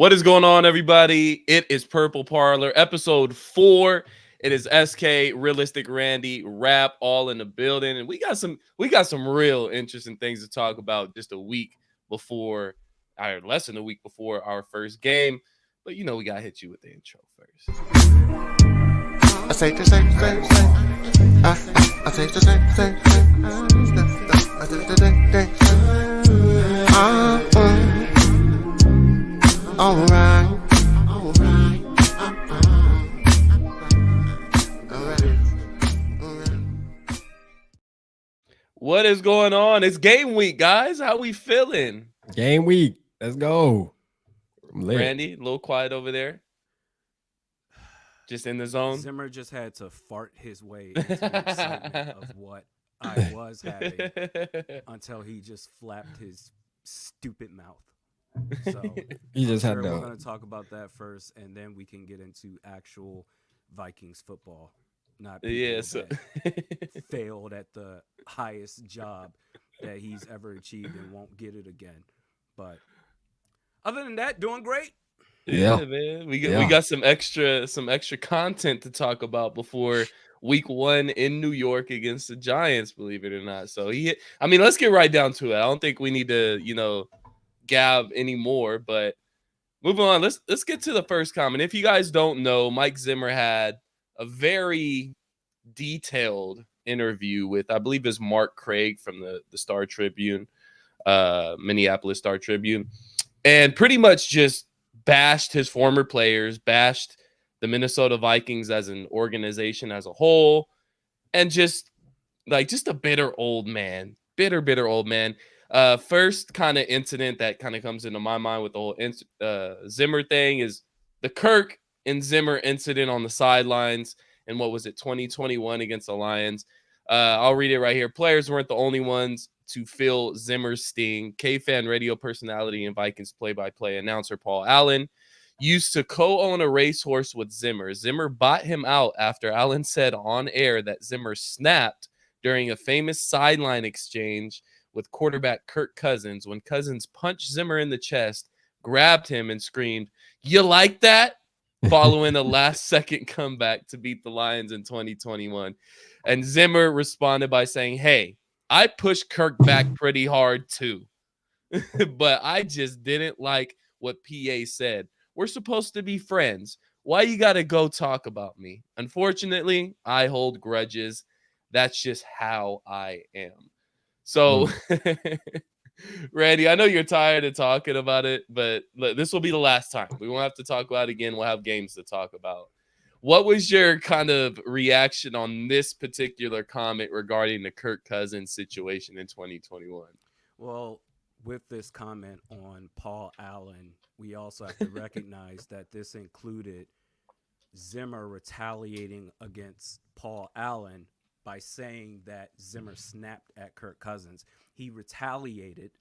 What is going on, everybody? It is Purple Parlor, episode 4. It is SK, Realistic Randy, Rap, all in the building, and we got some real interesting things to talk about just a week before, or less than a week before our first game. But we gotta hit you with the intro first. I say the same. I say the same. I say the same. Alright. What is going on? It's game week, guys. How we feeling? Game week. Let's go. I'm lit. Randy, a little quiet over there. Just in the zone. Zimmer just had to fart his way into the excitement of what I was having until he just flapped his stupid mouth. So He just had we're to. going to talk about that first, and then we can get into actual Vikings football. Not people that failed at the highest job that he's ever achieved and won't get it again. But other than that, doing great. Yeah, man. We got some extra content to talk about before week 1 in New York against the Giants, believe it or not. So let's get right down to it. I don't think we need to, gab anymore, but moving on. Let's get to the first comment. If you guys don't know, Mike Zimmer had a very detailed interview with, I believe, is Mark Craig from the Star Tribune, Minneapolis Star Tribune, and pretty much just bashed his former players, bashed the Minnesota Vikings as an organization as a whole, and just a bitter old man. Bitter old man. First kind of incident that kind of comes into my mind with the whole Zimmer thing is the Kirk and Zimmer incident on the sidelines in, 2021 against the Lions. I'll read it right here. Players weren't the only ones to feel Zimmer's sting. K-Fan radio personality and Vikings play-by-play announcer Paul Allen used to co-own a racehorse with Zimmer. Zimmer bought him out after Allen said on air that Zimmer snapped during a famous sideline exchange with quarterback Kirk Cousins when Cousins punched Zimmer in the chest, grabbed him, and screamed, "You like that?" following a last-second comeback to beat the Lions in 2021. And Zimmer responded by saying, "Hey, I pushed Kirk back pretty hard too, but I just didn't like what PA said. We're supposed to be friends. Why you got to go talk about me? Unfortunately, I hold grudges. That's just how I am." So, Randy, I know you're tired of talking about it, but this will be the last time. We won't have to talk about it again. We'll have games to talk about. What was your kind of reaction on this particular comment regarding the Kirk Cousins situation in 2021? Well, with this comment on Paul Allen, we also have to recognize that this included Zimmer retaliating against Paul Allen by saying that Zimmer snapped at Kirk Cousins. He retaliated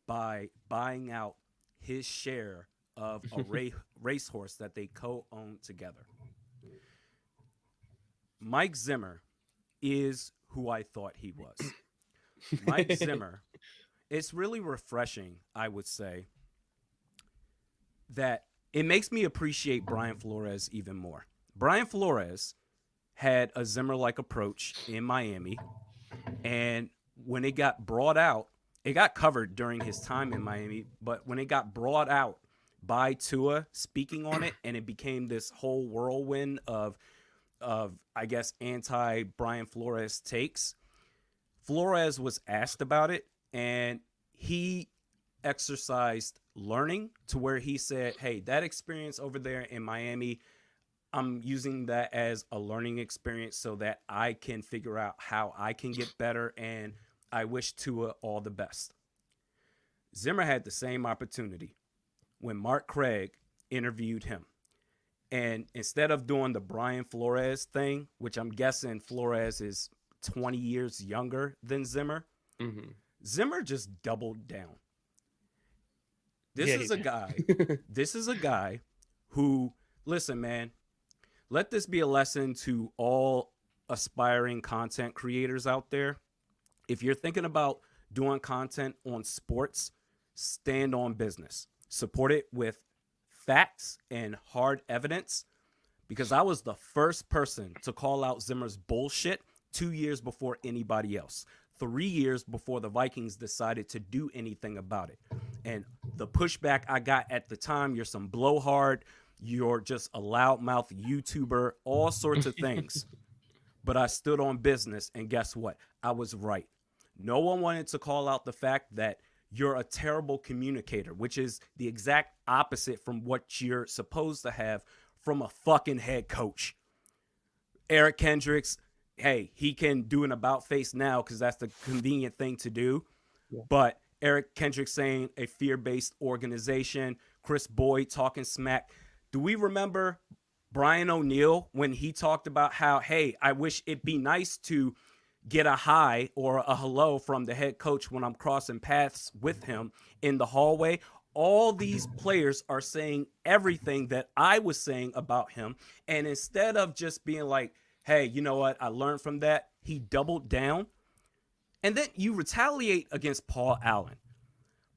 by buying out his share of a racehorse that they co-owned together. Mike Zimmer is who I thought he was. Mike Zimmer, it's really refreshing, I would say, that it makes me appreciate Brian Flores even more. Brian Flores had a Zimmer-like approach in Miami, and when it got brought out, it got covered during his time in Miami, but when it got brought out by Tua speaking on it, and it became this whole whirlwind of I guess, anti-Brian Flores takes, Flores was asked about it, and he exercised learning to where he said, hey, that experience over there in Miami, I'm using that as a learning experience so that I can figure out how I can get better, and I wish Tua all the best. Zimmer had the same opportunity when Mark Craig interviewed him. And instead of doing the Brian Flores thing, which I'm guessing Flores is 20 years younger than Zimmer, Zimmer just doubled down. This is a guy who, listen, man, let this be a lesson to all aspiring content creators out there. If you're thinking about doing content on sports, stand on business. Support it with facts and hard evidence, because I was the first person to call out Zimmer's bullshit 2 years before anybody else. 3 years before the Vikings decided to do anything about it. And the pushback I got at the time, you're some blowhard, you're just a loudmouth YouTuber, all sorts of things. But I stood on business, and guess what? I was right. No one wanted to call out the fact that you're a terrible communicator, which is the exact opposite from what you're supposed to have from a fucking head coach. Eric Kendricks, hey, he can do an about face now because that's the convenient thing to do. Yeah. But Eric Kendricks saying a fear-based organization, Chris Boyd talking smack. Do we remember Brian O'Neill when he talked about how, hey, I wish it'd be nice to get a hi or a hello from the head coach when I'm crossing paths with him in the hallway? All these players are saying everything that I was saying about him. And instead of just being like, hey, you know what? I learned from that. He doubled down. And then you retaliate against Paul Allen.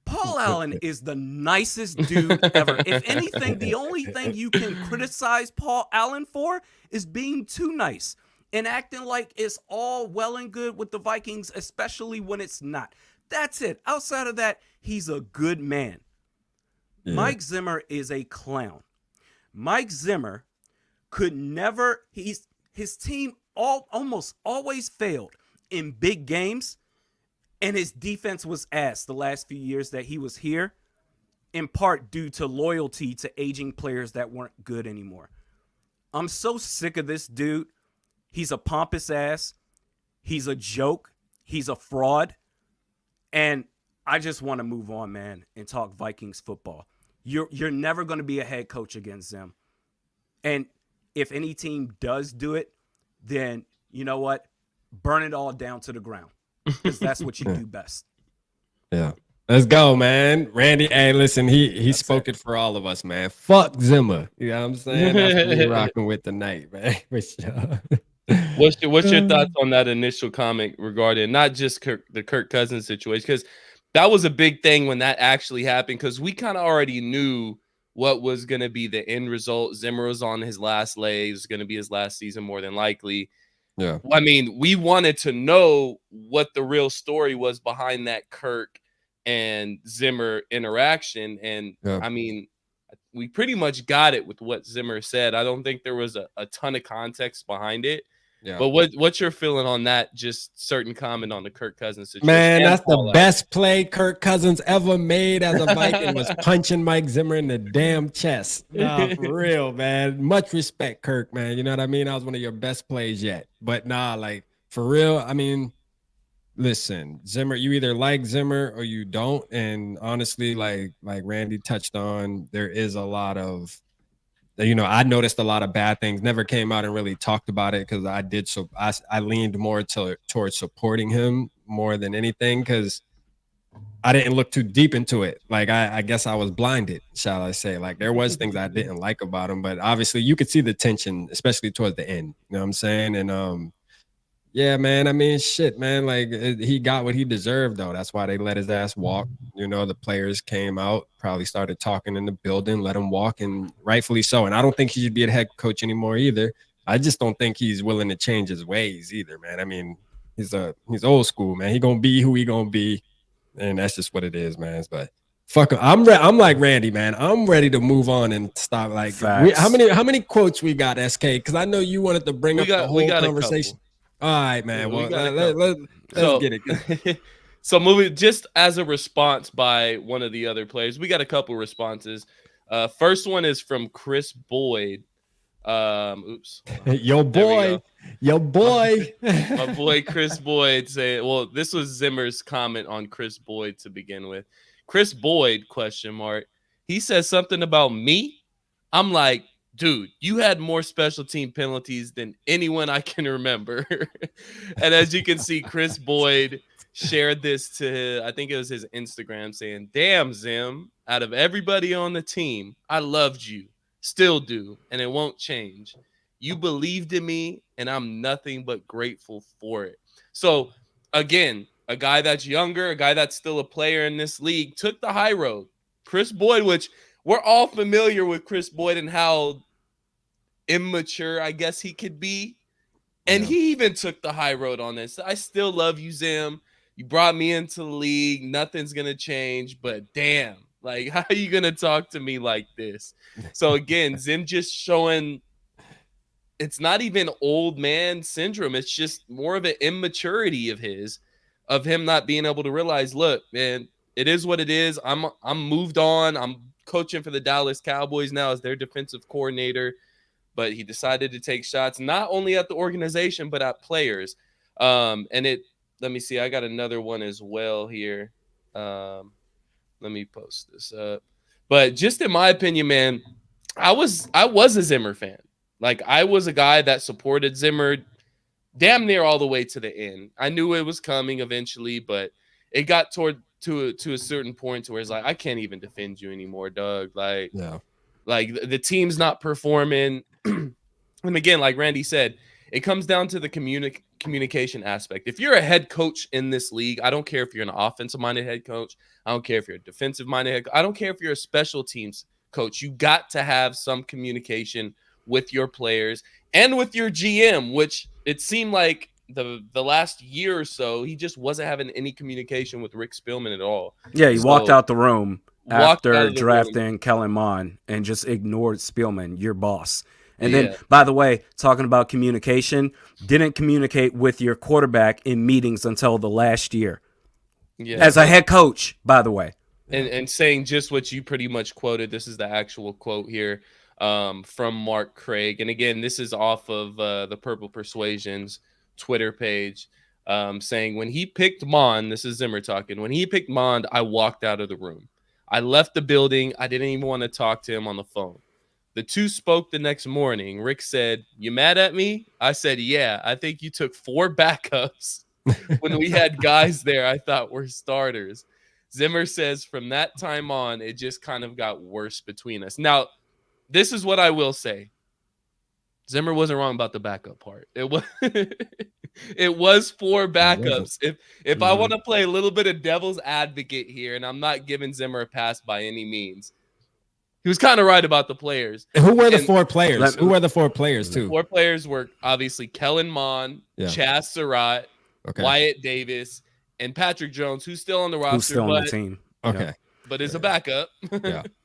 Paul Allen is the nicest dude ever. If anything, the only thing you can criticize Paul Allen for is being too nice and acting like it's all well and good with the Vikings, especially when it's not. That's it. Outside of that, he's a good man. Yeah. Mike Zimmer is a clown. Mike Zimmer could never, his team almost always failed in big games, and his defense was ass the last few years that he was here, in part due to loyalty to aging players that weren't good anymore. I'm so sick of this dude. He's a pompous ass. He's a joke. He's a fraud. And I just want to move on, man, and talk Vikings football. You're never going to be a head coach against them. And if any team does do it, then you know what? Burn it all down to the ground, because that's what you do best. Yeah. Let's go, man. Randy, hey, listen, he spoke it for all of us, man. Fuck Zimmer. You know what I'm saying? That's what we're rocking with tonight, man. For sure. What's your thoughts on that initial comment regarding not just the Kirk Cousins situation? Because that was a big thing when that actually happened, because we kind of already knew what was going to be the end result. Zimmer was on his last leg. It was going to be his last season more than likely. Yeah. I mean, we wanted to know what the real story was behind that Kirk and Zimmer interaction. And yeah. I mean, we pretty much got it with what Zimmer said. I don't think there was a ton of context behind it. Yeah. But what's your feeling on that? Just certain comment on the Kirk Cousins situation. Man, that's the best play Kirk Cousins ever made as a Viking was punching Mike Zimmer in the damn chest. Nah, for real, man. Much respect, Kirk, man. You know what I mean? That was one of your best plays yet. But nah, like for real, I mean, listen, Zimmer, you either like Zimmer or you don't. And honestly, like Randy touched on, there is a lot of, you know, I noticed a lot of bad things, never came out and really talked about it because I leaned more towards supporting him more than anything because I didn't look too deep into it. Like, I guess I was blinded, shall I say. Like, there was things I didn't like about him, but obviously you could see the tension, especially towards the end. You know what I'm saying? And yeah, man, I mean, shit, man, like he got what he deserved, though. That's why they let his ass walk. You know, the players came out, probably started talking in the building, let him walk, and rightfully so. And I don't think he should be a head coach anymore either. I just don't think he's willing to change his ways either, man. I mean, he's old school, man. He gonna be who he gonna be, and that's just what it is, man. But fuck him. I'm like Randy, man. I'm ready to move on and stop. Like, how many quotes we got, SK? Because I know you wanted to bring up the whole conversation. All right, man. Well, let's get it. So moving just as a response by one of the other players, we got a couple responses. First one is from Chris Boyd. Your boy. My boy Chris Boyd saying, well, this was Zimmer's comment on Chris Boyd to begin with. Chris Boyd, ? He says something about me. I'm like, dude, you had more special team penalties than anyone I can remember. And as you can see, Chris Boyd shared this to, I think it was his Instagram, saying, damn, Zim, out of everybody on the team, I loved you. Still do. And it won't change. You believed in me, and I'm nothing but grateful for it. So, again, a guy that's younger, a guy that's still a player in this league, took the high road. Chris Boyd, which we're all familiar with Chris Boyd and how immature, I guess he could be. And he even took the high road on this. I still love you, Zim. You brought me into the league. Nothing's going to change, but damn, like, how are you going to talk to me like this? So again, Zim just showing it's not even old man syndrome. It's just more of an immaturity of him not being able to realize, look, man, it is what it is. I'm moved on. I'm coaching for the Dallas Cowboys now as their defensive coordinator. But he decided to take shots not only at the organization but at players. Let me see. I got another one as well here. Let me post this up. But just in my opinion, man, I was a Zimmer fan. Like, I was a guy that supported Zimmer damn near all the way to the end. I knew it was coming eventually, but it got to a certain point to where it's like, I can't even defend you anymore, Doug. Like, like the team's not performing. And again, like Randy said, it comes down to the communication aspect. If you're a head coach in this league, I don't care if you're an offensive-minded head coach. I don't care if you're a defensive-minded head coach. I don't care if you're a special teams coach. You got to have some communication with your players and with your GM, which it seemed like the last year or so, he just wasn't having any communication with Rick Spielman at all. Yeah, he walked out the room after drafting Kellen Mond and just ignored Spielman, your boss. And then, by the way, talking about communication, didn't communicate with your quarterback in meetings until the last year. Yeah. As a head coach, by the way. And saying just what you pretty much quoted. This is the actual quote here from Mark Craig. And again, this is off of the Purple Persuasion's Twitter page, saying when he picked Mond, this is Zimmer talking, when he picked Mond, I walked out of the room. I left the building. I didn't even want to talk to him on the phone. The two spoke the next morning. Rick said, "You mad at me?" I said, "Yeah, I think you took 4 backups when we had guys there I thought were starters." Zimmer says, from that time on, it just kind of got worse between us. Now, this is what I will say. Zimmer wasn't wrong about the backup part. It was it was 4 backups. If I want to play a little bit of devil's advocate here, and I'm not giving Zimmer a pass by any means, he was kind of right about the players. And who were the 4 players? Who were the 4 players, too? The 4 players were obviously Kellen Mond, Chaz Surratt, Wyatt Davis, and Patrick Jones, who's still on the roster. Who's still on the team. Okay. But is a backup.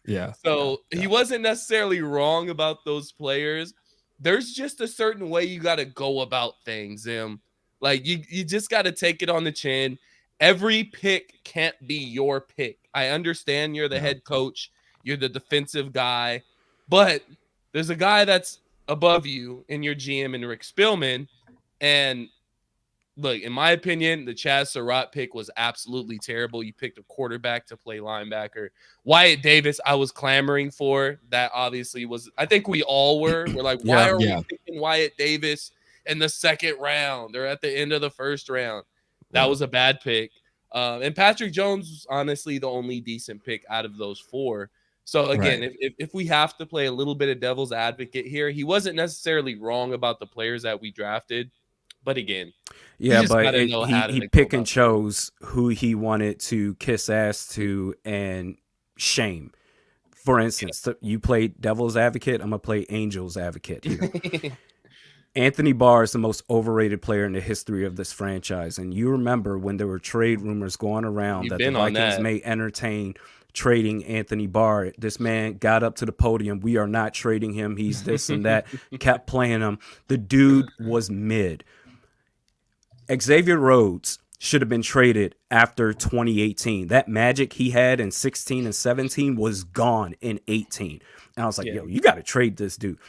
Yeah. So he wasn't necessarily wrong about those players. There's just a certain way you got to go about things, Zim. Like, you just got to take it on the chin. Every pick can't be your pick. I understand you're the head coach. You're the defensive guy, but there's a guy that's above you in your GM and Rick Spielman. And look, in my opinion, the Chaz Surratt pick was absolutely terrible. You picked a quarterback to play linebacker. Wyatt Davis, I was clamoring for. That obviously was, I think we all were. We're like, why are we picking Wyatt Davis in the 2nd round or at the end of the 1st round? That was a bad pick. And Patrick Jones was honestly the only decent pick out of those 4. So again, if we have to play a little bit of devil's advocate here, he wasn't necessarily wrong about the players that we drafted, but again, but he pick and chose who he wanted to kiss ass to and shame. For instance, you played devil's advocate. I'm gonna play angel's advocate here. Anthony Barr is the most overrated player in the history of this franchise, and you remember when there were trade rumors going around that the Vikings may entertain trading Anthony Barr. This man got up to the podium. We are not trading him. He's this and that. Kept playing him. The dude was mid. Xavier Rhodes should have been traded after 2018. That magic he had in 16 and 17 was gone in 18. And I was like, yo, you got to trade this dude.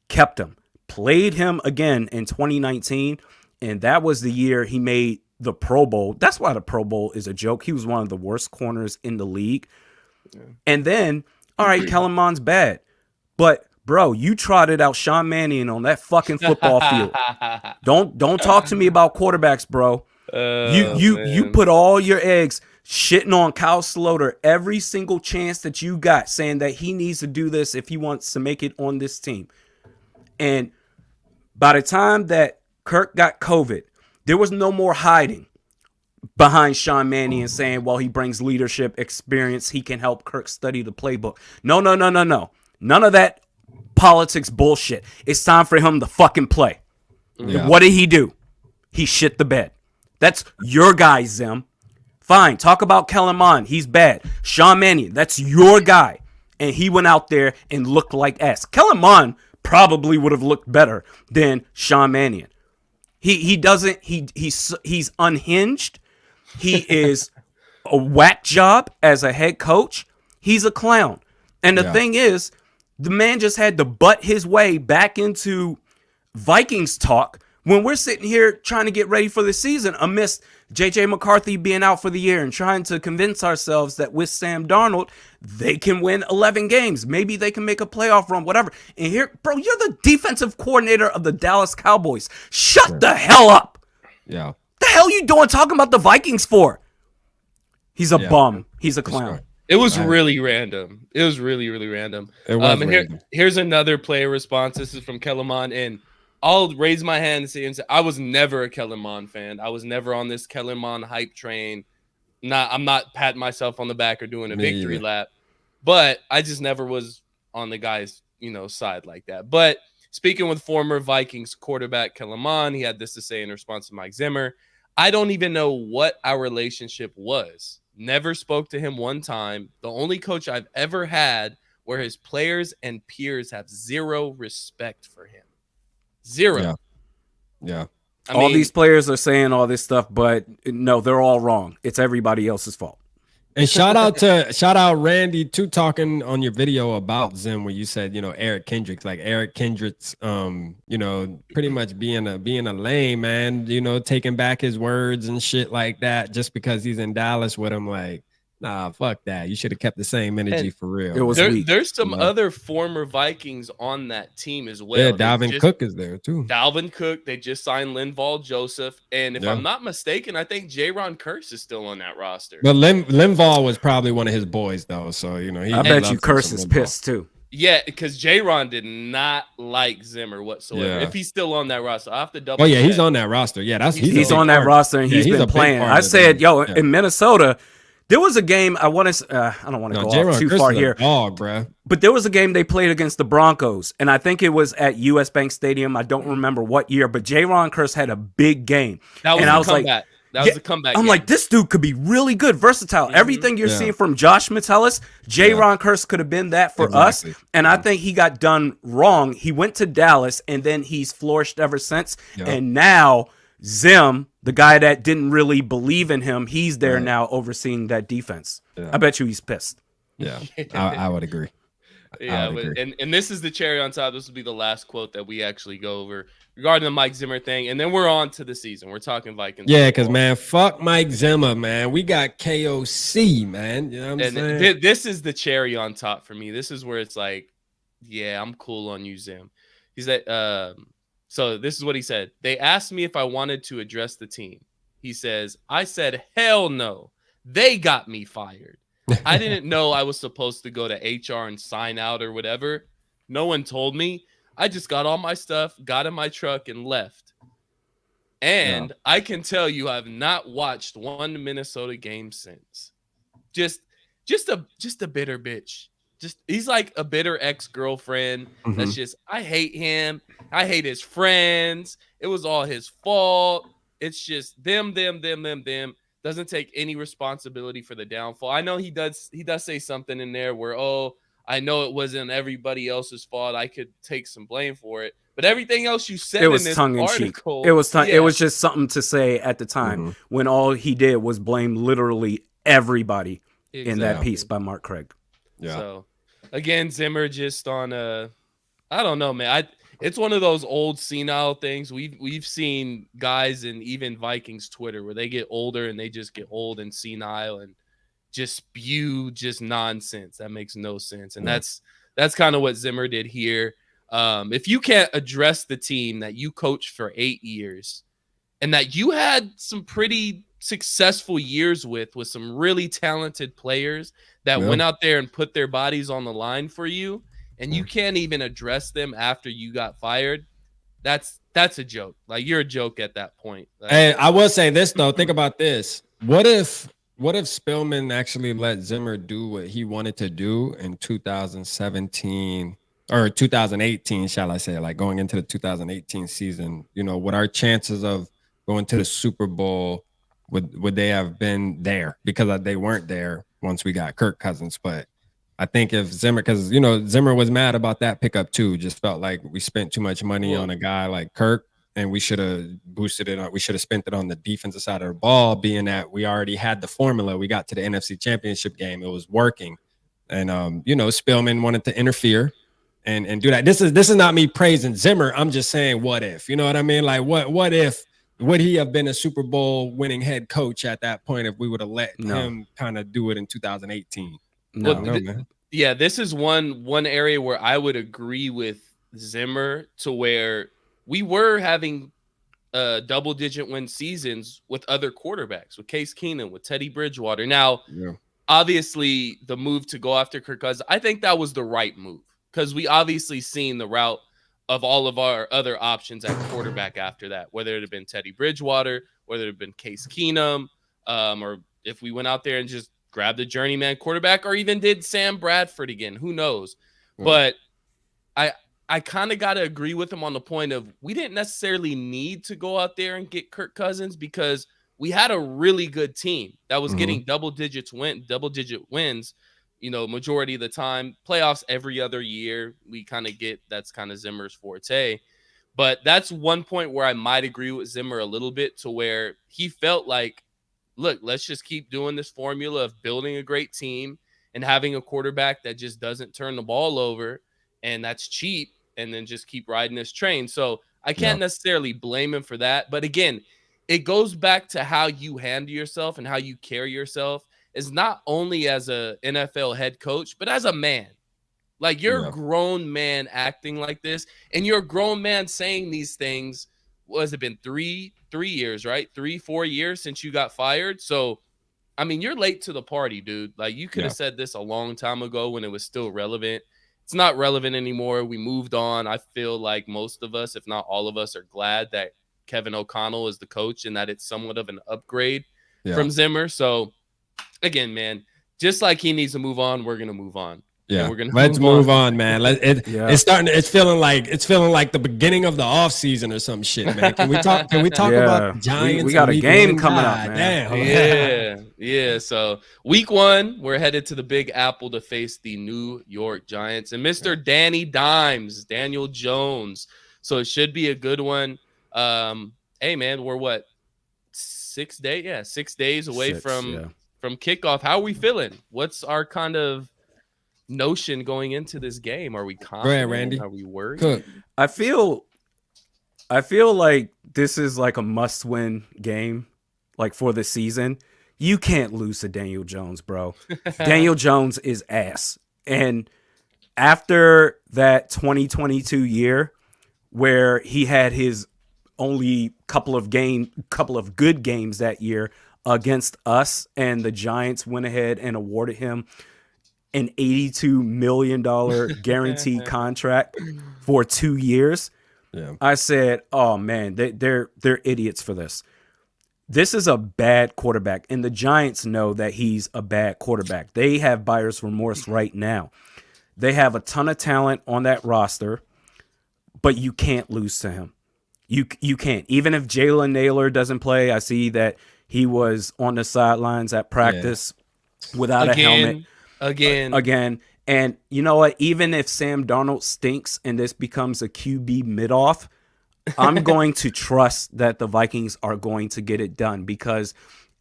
Kept him. Played him again in 2019. And that was the year he made the Pro Bowl. That's why the Pro Bowl is a joke. He was one of the worst corners in the league. Yeah. And then, all right, Kellen Mond's bad. But, bro, you trotted out Sean Mannion on that fucking football field. Don't talk to me about quarterbacks, bro. You put all your eggs shitting on Kyle Sloter every single chance that you got, saying that he needs to do this if he wants to make it on this team. And by the time that Kirk got COVID, there was no more hiding. behind Sean Mannion and saying, well, he brings leadership experience. He can help Kirk study the playbook. No. None of that politics bullshit. It's time for him to fucking play. Yeah. And what did he do? He shit the bed. That's your guy, Zim. Fine. Talk about Kellen Mond. He's bad. Sean Mannion, that's your guy. And he went out there and looked like ass. Kellen Mond probably would have looked better than Sean Mannion. He's unhinged. He is a whack job as a head coach. He's a clown. And the thing is, the man just had to butt his way back into Vikings talk when we're sitting here trying to get ready for the season amidst J.J. McCarthy being out for the year and trying to convince ourselves that with Sam Darnold, they can win 11 games. Maybe they can make a playoff run, whatever. And here, bro, you're the defensive coordinator of the Dallas Cowboys. Shut the hell up. Yeah. The hell you doing talking about the Vikings for? He's a bum. He's a clown. It was really random. It was really, really random. It was random. Here's another player response. This is from Kellen Mond, and I'll raise my hand and say I was never a Kellen Mond fan. I was never on this Kellen Mond hype train. I'm not patting myself on the back or doing a victory lap, but I just never was on the guy's side like that. But speaking with former Vikings quarterback Kellen Mond, he had this to say in response to Mike Zimmer. I don't even know what our relationship was. Never spoke to him one time. The only coach I've ever had where his players and peers have zero respect for him. Zero. Yeah. I mean, these players are saying all this stuff, but no, they're all wrong. It's everybody else's fault. And shout out Randy too, talking on your video about Zim where you said, Eric Kendricks, like Eric Kendricks, pretty much being a lame, man, taking back his words and shit like that just because he's in Dallas with him. Like, nah, fuck that. You should have kept the same energy for real. It was there's some other former Vikings on that team as well. Yeah, Dalvin Cook is there too. Dalvin Cook. They just signed Linval Joseph, and if I'm not mistaken, I think J-Ron Curse is still on that roster. But Linval was probably one of his boys, though. So I bet you Curse is pissed too. Yeah, because J-Ron did not like Zimmer whatsoever. Yeah. If he's still on that roster, I have to double. Oh yeah, check. He's on that roster. Yeah, he's on that roster, and he's been playing. I said, in Minnesota. There was a game I don't want to go off too far here, bro. But there was a game they played against the Broncos, and I think it was at US Bank Stadium. I don't remember what year, but J-Ron Curse had a big game. That was and I was comeback. That was the comeback. I'm like, this dude could be really good, versatile. Everything you're seeing from Josh Metellus, J-Ron Curse could have been that for us. And I think he got done wrong. He went to Dallas, and then he's flourished ever since. And now Zim, the guy that didn't really believe in him, he's there now overseeing that defense. I bet you he's pissed. Yeah, I would agree. And this is the cherry on top. This will be the last quote that we actually go over regarding the Mike Zimmer thing, and then we're on to the season. We're talking Vikings. Yeah, because man, fuck Mike Zimmer, man. We got KOC, man. You know what I'm saying? This is the cherry on top for me. This is where it's like, yeah, I'm cool on you, Zim. He's that. So this is what he said. They asked me if I wanted to address the team. He says, I said, hell no. They got me fired. I didn't know I was supposed to go to HR and sign out or whatever. No one told me. I just got all my stuff, got in my truck, and left. And I can tell you I've not watched one Minnesota game since. Just a bitter bitch. He's like a bitter ex-girlfriend. That's just, I hate him. I hate his friends. It was all his fault. It's just them. Doesn't take any responsibility for the downfall. I know he does say something in there where, I know it wasn't everybody else's fault. I could take some blame for it. But everything else you said in this article. It was just something to say at the time when all he did was blame literally everybody in that piece by Mark Craig. Yeah. So again, Zimmer just on I don't know, man. It's one of those old senile things. We've seen guys in even Vikings Twitter where they get older and they just get old and senile and just spew just nonsense that makes no sense. And that's kind of what Zimmer did here. If you can't address the team that you coached for 8 years and that you had some pretty successful years with some really talented players that went out there and put their bodies on the line for you, and you can't even address them after you got fired, that's that's a joke. Like, you're a joke at that point. Like, Hey, I will say this though. Think about this. What if Spillman actually let Zimmer do what he wanted to do in 2017 or 2018, shall I say, like going into the 2018 season? You know, what our chances of going to the Super Bowl would they have been there? Because they weren't there once we got Kirk Cousins. But I think if Zimmer, because you know Zimmer was mad about that pickup too, just felt like we spent too much money on a guy like Kirk. And we should have boosted it. We should have spent it on the defensive side of the ball, being that we already had the formula. We got to the NFC Championship game; it was working, and you know, Spillman wanted to interfere and do that. This is not me praising Zimmer. I'm just saying, what if? You know what I mean? Like, what if? Would he have been a Super Bowl winning head coach at that point if we would have let him kind of do it in 2018? No, man. Yeah, this is one area where I would agree with Zimmer, to where we were having double-digit win seasons with other quarterbacks, with Case Keenum, with Teddy Bridgewater. Now, obviously, the move to go after Kirk Cousins, I think that was the right move, because we obviously seen the route of all of our other options at quarterback after that, whether it had been Teddy Bridgewater, whether it had been Case Keenum, or if we went out there and just grabbed a journeyman quarterback, or even did Sam Bradford again. Who knows? But I kind of got to agree with him on the point of we didn't necessarily need to go out there and get Kirk Cousins, because we had a really good team that was getting double-digit wins, you know, majority of the time. Playoffs every other year. We kind of get, that's kind of Zimmer's forte. But that's one point where I might agree with Zimmer a little bit, to where he felt like, look, let's just keep doing this formula of building a great team and having a quarterback that just doesn't turn the ball over, and that's cheap, and then just keep riding this train. So I can't necessarily blame him for that. But again, it goes back to how you handle yourself and how you carry yourself, is not only as a NFL head coach, but as a man. Like, you're a grown man acting like this, and you're a grown man saying these things. What has it been? 3 years, right? 3-4 years since you got fired. So, I mean, you're late to the party, dude. Like, you could have said this a long time ago when it was still relevant. It's not relevant anymore. We moved on. I feel like most of us, if not all of us, are glad that Kevin O'Connell is the coach and that it's somewhat of an upgrade from Zimmer. So, again, man, just like he needs to move on, we're going to move on. Yeah, let's move on, man. It's starting. It's feeling like the beginning of the off season or some shit, man. Can we talk? Can we talk about the Giants? We got a game coming up, man. Yeah. So week 1, we're headed to the Big Apple to face the New York Giants and Mr. Danny Dimes, Daniel Jones. So it should be a good one. Hey, man, we're what, 6 days? Yeah, 6 days away from kickoff. How are we feeling? What's our kind of notion going into this game? Are we confident? Go ahead, Randy. Are we worried? Cook. I feel like this is like a must-win game, like for the season. You can't lose to Daniel Jones, bro. Daniel Jones is ass. And after that 2022 year where he had his only couple of good games that year against us, and the Giants went ahead and awarded him an $82 million guaranteed contract for 2 years. Yeah. I said, oh man, they're idiots for this. This is a bad quarterback, and the Giants know that he's a bad quarterback. They have buyer's remorse right now. They have a ton of talent on that roster, but you can't lose to him. You can't. Even if Jalen Naylor doesn't play, I see that he was on the sidelines at practice without a helmet. Again. And you know what? Even if Sam Darnold stinks and this becomes a QB mid-off, I'm going to trust that the Vikings are going to get it done, because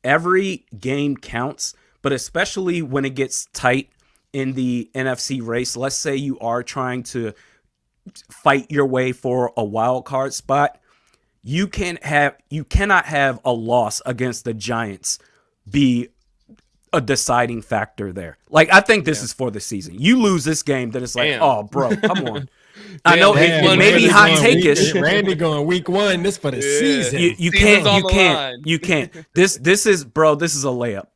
every game counts, but especially when it gets tight in the NFC race. Let's say you are trying to fight your way for a wild card spot. You cannot have a loss against the Giants be a deciding factor there. Like, I think this is for the season. You lose this game, then it's like, oh, bro, come on. I know it may be hot take-ish. Randy going week 1. This for the season. You can't. This is a layup.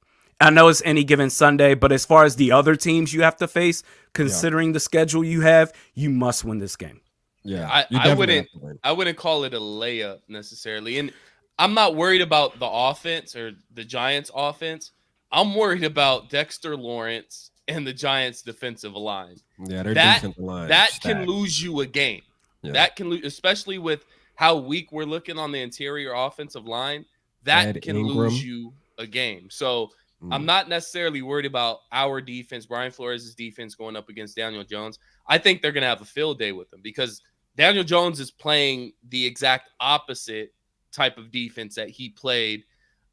I know it's any given Sunday, but as far as the other teams you have to face, considering the schedule you have, you must win this game. Yeah, I, you I definitely wouldn't have to win. I wouldn't call it a layup necessarily. And I'm not worried about the offense or the Giants offense. I'm worried about Dexter Lawrence and the Giants defensive line. Yeah, their That defensive line that can stacked. lose you a game. Yeah, That can lose, especially with how weak we're looking on the interior offensive line. That Ed can lose Ingram. you a game. So I'm Mm, not necessarily worried about our defense, Brian Flores' defense going up against Daniel Jones. I think they're going to have a field day with him because Daniel Jones is playing the exact opposite type of defense that he played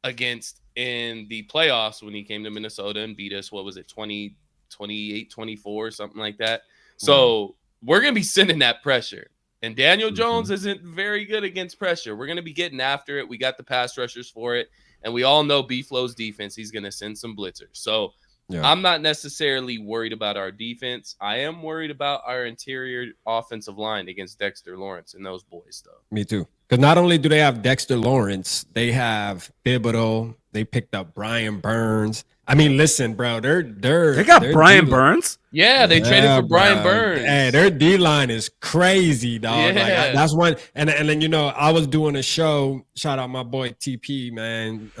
against in the playoffs when he came to Minnesota and beat us. What was it, 20, 28, 24, something like that. yeah. So we're going to be sending that pressure. And Daniel Mhm. Jones isn't very good against pressure. We're going to be getting after it. We got the pass rushers for it. And we all know B-Flow's defense. He's going to send some blitzers. So Yeah. I'm not necessarily worried about our defense. I am worried about our interior offensive line against Dexter Lawrence and those boys, though. Me too. Because not only do they have Dexter Lawrence, they have Thibodeau. They picked up Brian Burns. I mean, listen, bro, They got their Brian D- Burns. Yeah, they traded for Brian bro. Burns. Hey, their D line is crazy, dog. Like Yeah. that's one. And then I was doing a show. Shout out my boy TP, man.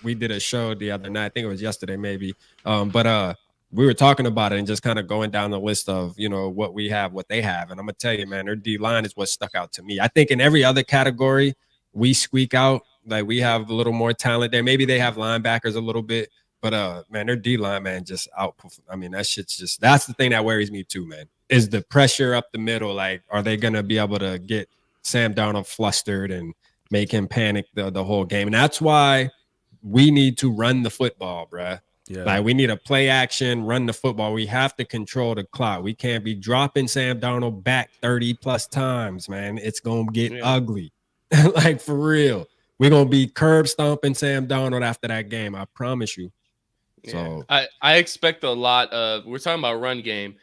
We did a show the other night. I think it was yesterday, maybe. But we were talking about it and just kind of going down the list of what we have, what they have, and I'm gonna tell you, man, their D line is what stuck out to me. I think in every other category we squeak out. Like we have a little more talent there. Maybe they have linebackers a little bit. But man, their D line, man, just outperform. I mean, that's the thing that worries me too, man. Is the pressure up the middle? Like, are they gonna be able to get Sam Darnold flustered and make him panic the whole game? And that's why we need to run the football, bruh. Yeah. Like we need a play action, run the football. We have to control the clock. We can't be dropping Sam Darnold back 30 plus times, man. It's gonna get ugly. Like for real. We're gonna be curb stomping Sam Darnold after that game. I promise you. So I expect a lot of. We're talking about run game.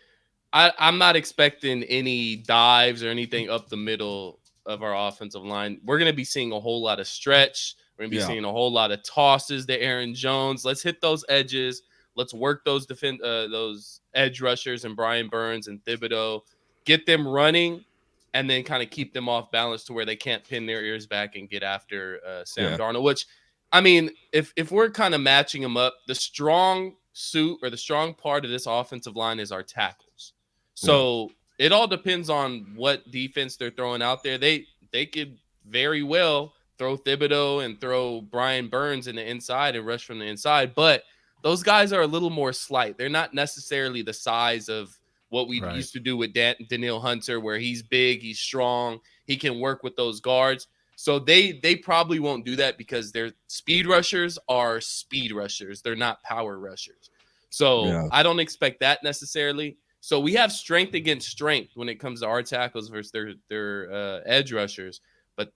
I'm not expecting any dives or anything up the middle of our offensive line. We're going to be seeing a whole lot of stretch. We're going to be seeing a whole lot of tosses to Aaron Jones. Let's hit those edges. Let's work those those edge rushers and Brian Burns and Thibodeau. Get them running, and then kind of keep them off balance to where they can't pin their ears back and get after Sam Darnold. Which, I mean, if we're kind of matching them up, the strong suit or the strong part of this offensive line is our tackles. So it all depends on what defense they're throwing out there. They could very well throw Thibodeau and throw Brian Burns in the inside and rush from the inside, but those guys are a little more slight. They're not necessarily the size of what we used to do with Daniil Hunter, where he's big, he's strong, he can work with those guards. So they probably won't do that because their speed rushers are speed rushers. They're not power rushers. So I don't expect that necessarily. So we have strength against strength when it comes to our tackles versus their edge rushers. But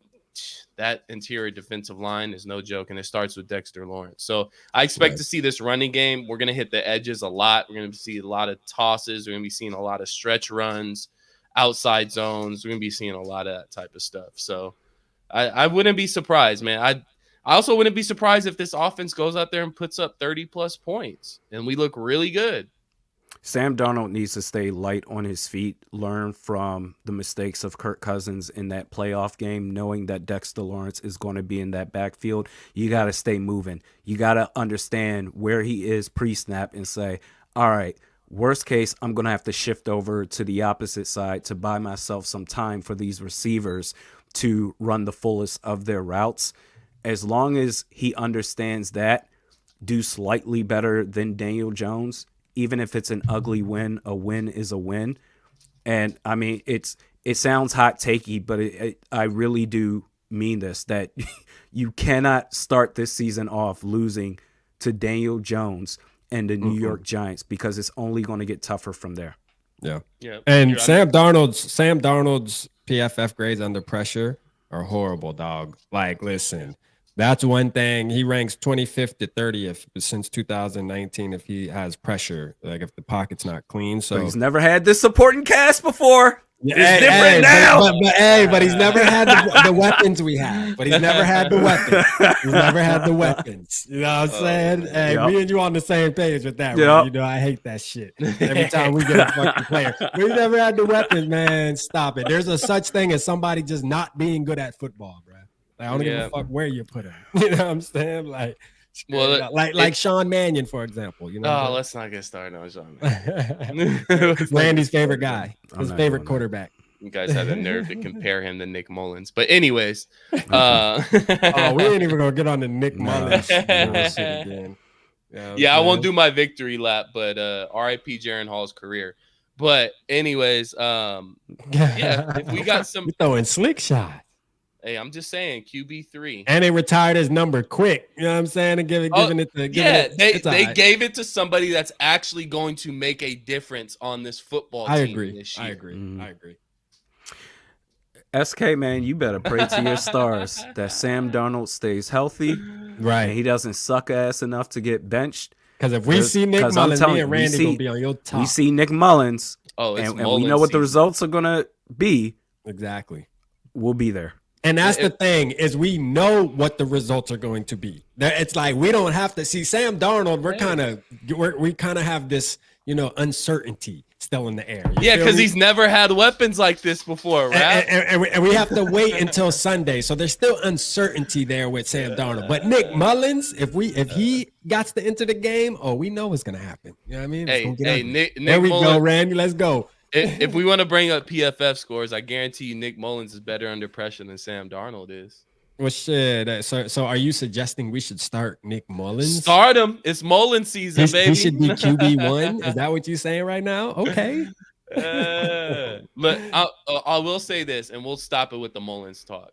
that interior defensive line is no joke, and it starts with Dexter Lawrence. So I expect to see this running game. We're going to hit the edges a lot. We're going to see a lot of tosses. We're going to be seeing a lot of stretch runs, outside zones. We're going to be seeing a lot of that type of stuff. So I wouldn't be surprised, man. I also wouldn't be surprised if this offense goes out there and puts up 30-plus points, and we look really good. Sam Darnold needs to stay light on his feet, learn from the mistakes of Kirk Cousins in that playoff game, knowing that Dexter Lawrence is going to be in that backfield. You got to stay moving. You got to understand where he is pre-snap and say, all right, worst case, I'm going to have to shift over to the opposite side to buy myself some time for these receivers to run the fullest of their routes. As long as he understands that, do slightly better than Daniel Jones, even if it's an ugly win, a win is a win. And I mean, it sounds hot takey, but I really do mean this, that you cannot start this season off losing to Daniel Jones and the New York Giants, because it's only going to get tougher from there. Yeah. And Sam Darnold's PFF grades under pressure are horrible, dog. Like, listen, that's one thing. He ranks 25th to 30th since 2019 if he has pressure, like if the pocket's not clean. So but he's never had this supporting cast before. It's different now. But he's never had the weapons we have. But he's never had the weapons. He's never had the weapons. You know what I'm saying? Hey, me and you on the same page with that, right? You know, I hate that shit. Every time we get a fucking player. We never had the weapons, man. Stop it. There's a such thing as somebody just not being good at football, bro. Like, I don't give a fuck where you put him. You know what I'm saying? Like, well, like Sean Mannion, for example. You know. Oh, let's not get started on Sean Mannion. Randy's favorite guy, his favorite quarterback. You guys have the nerve to compare him to Nick Mullins, but anyways, we ain't even gonna get on the Nick Mullins shit again. I won't do my victory lap, but R.I.P. Jaron Hall's career. But anyways, if we got some, you're throwing slick shots. Hey, I'm just saying QB3. And they retired his number quick. You know what I'm saying? And giving it to they gave it to somebody that's actually going to make a difference on this football team this year. I agree. SK, man, you better pray to your stars that Sam Darnold stays healthy. Right. And he doesn't suck ass enough to get benched. Because if we see Nick Mullins, me and Randy gonna be on your top. We see Nick Mullins, and we know what the results are gonna be. Exactly. We'll be there. And that's the thing, is we know what the results are going to be. It's like we don't have to see Sam Darnold. We kind of have this, uncertainty still in the air. Because he's never had weapons like this before, right? And we have to wait until Sunday. So there's still uncertainty there with Sam Darnold. But Nick Mullins, if he got to enter the game, we know what's gonna happen. You know what I mean? Nick there we Mullins, go, Randy. Let's go. If we want to bring up PFF scores, I guarantee you Nick Mullins is better under pressure than Sam Darnold is. Well, shit. So are you suggesting we should start Nick Mullins? Start him. It's Mullins season, baby. He should be QB1. Is that what you're saying right now? Okay. But I will say this, and we'll stop it with the Mullins talk.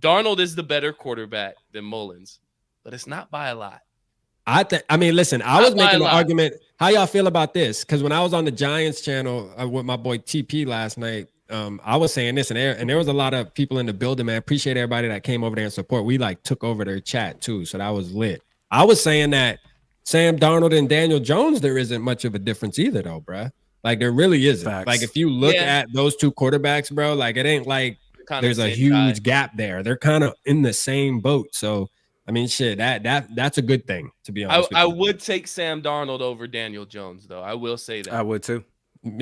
Darnold is the better quarterback than Mullins, but it's not by a lot. Listen, I was making an argument. How y'all feel about this? Because when I was on the Giants channel with my boy TP last night, I was saying this, and there was a lot of people in the building, man. Appreciate everybody that came over there and support. We took over their chat too, so that was lit. I was saying that Sam Darnold and Daniel Jones, there isn't much of a difference either, though, bro. Like there really isn't. Facts. Like if you look at those two quarterbacks, bro, like it ain't like there's a huge gap there. They're kind of in the same boat. So I mean, shit, that's a good thing, to be honest. I would take Sam Darnold over Daniel Jones, though. I will say that. I would too.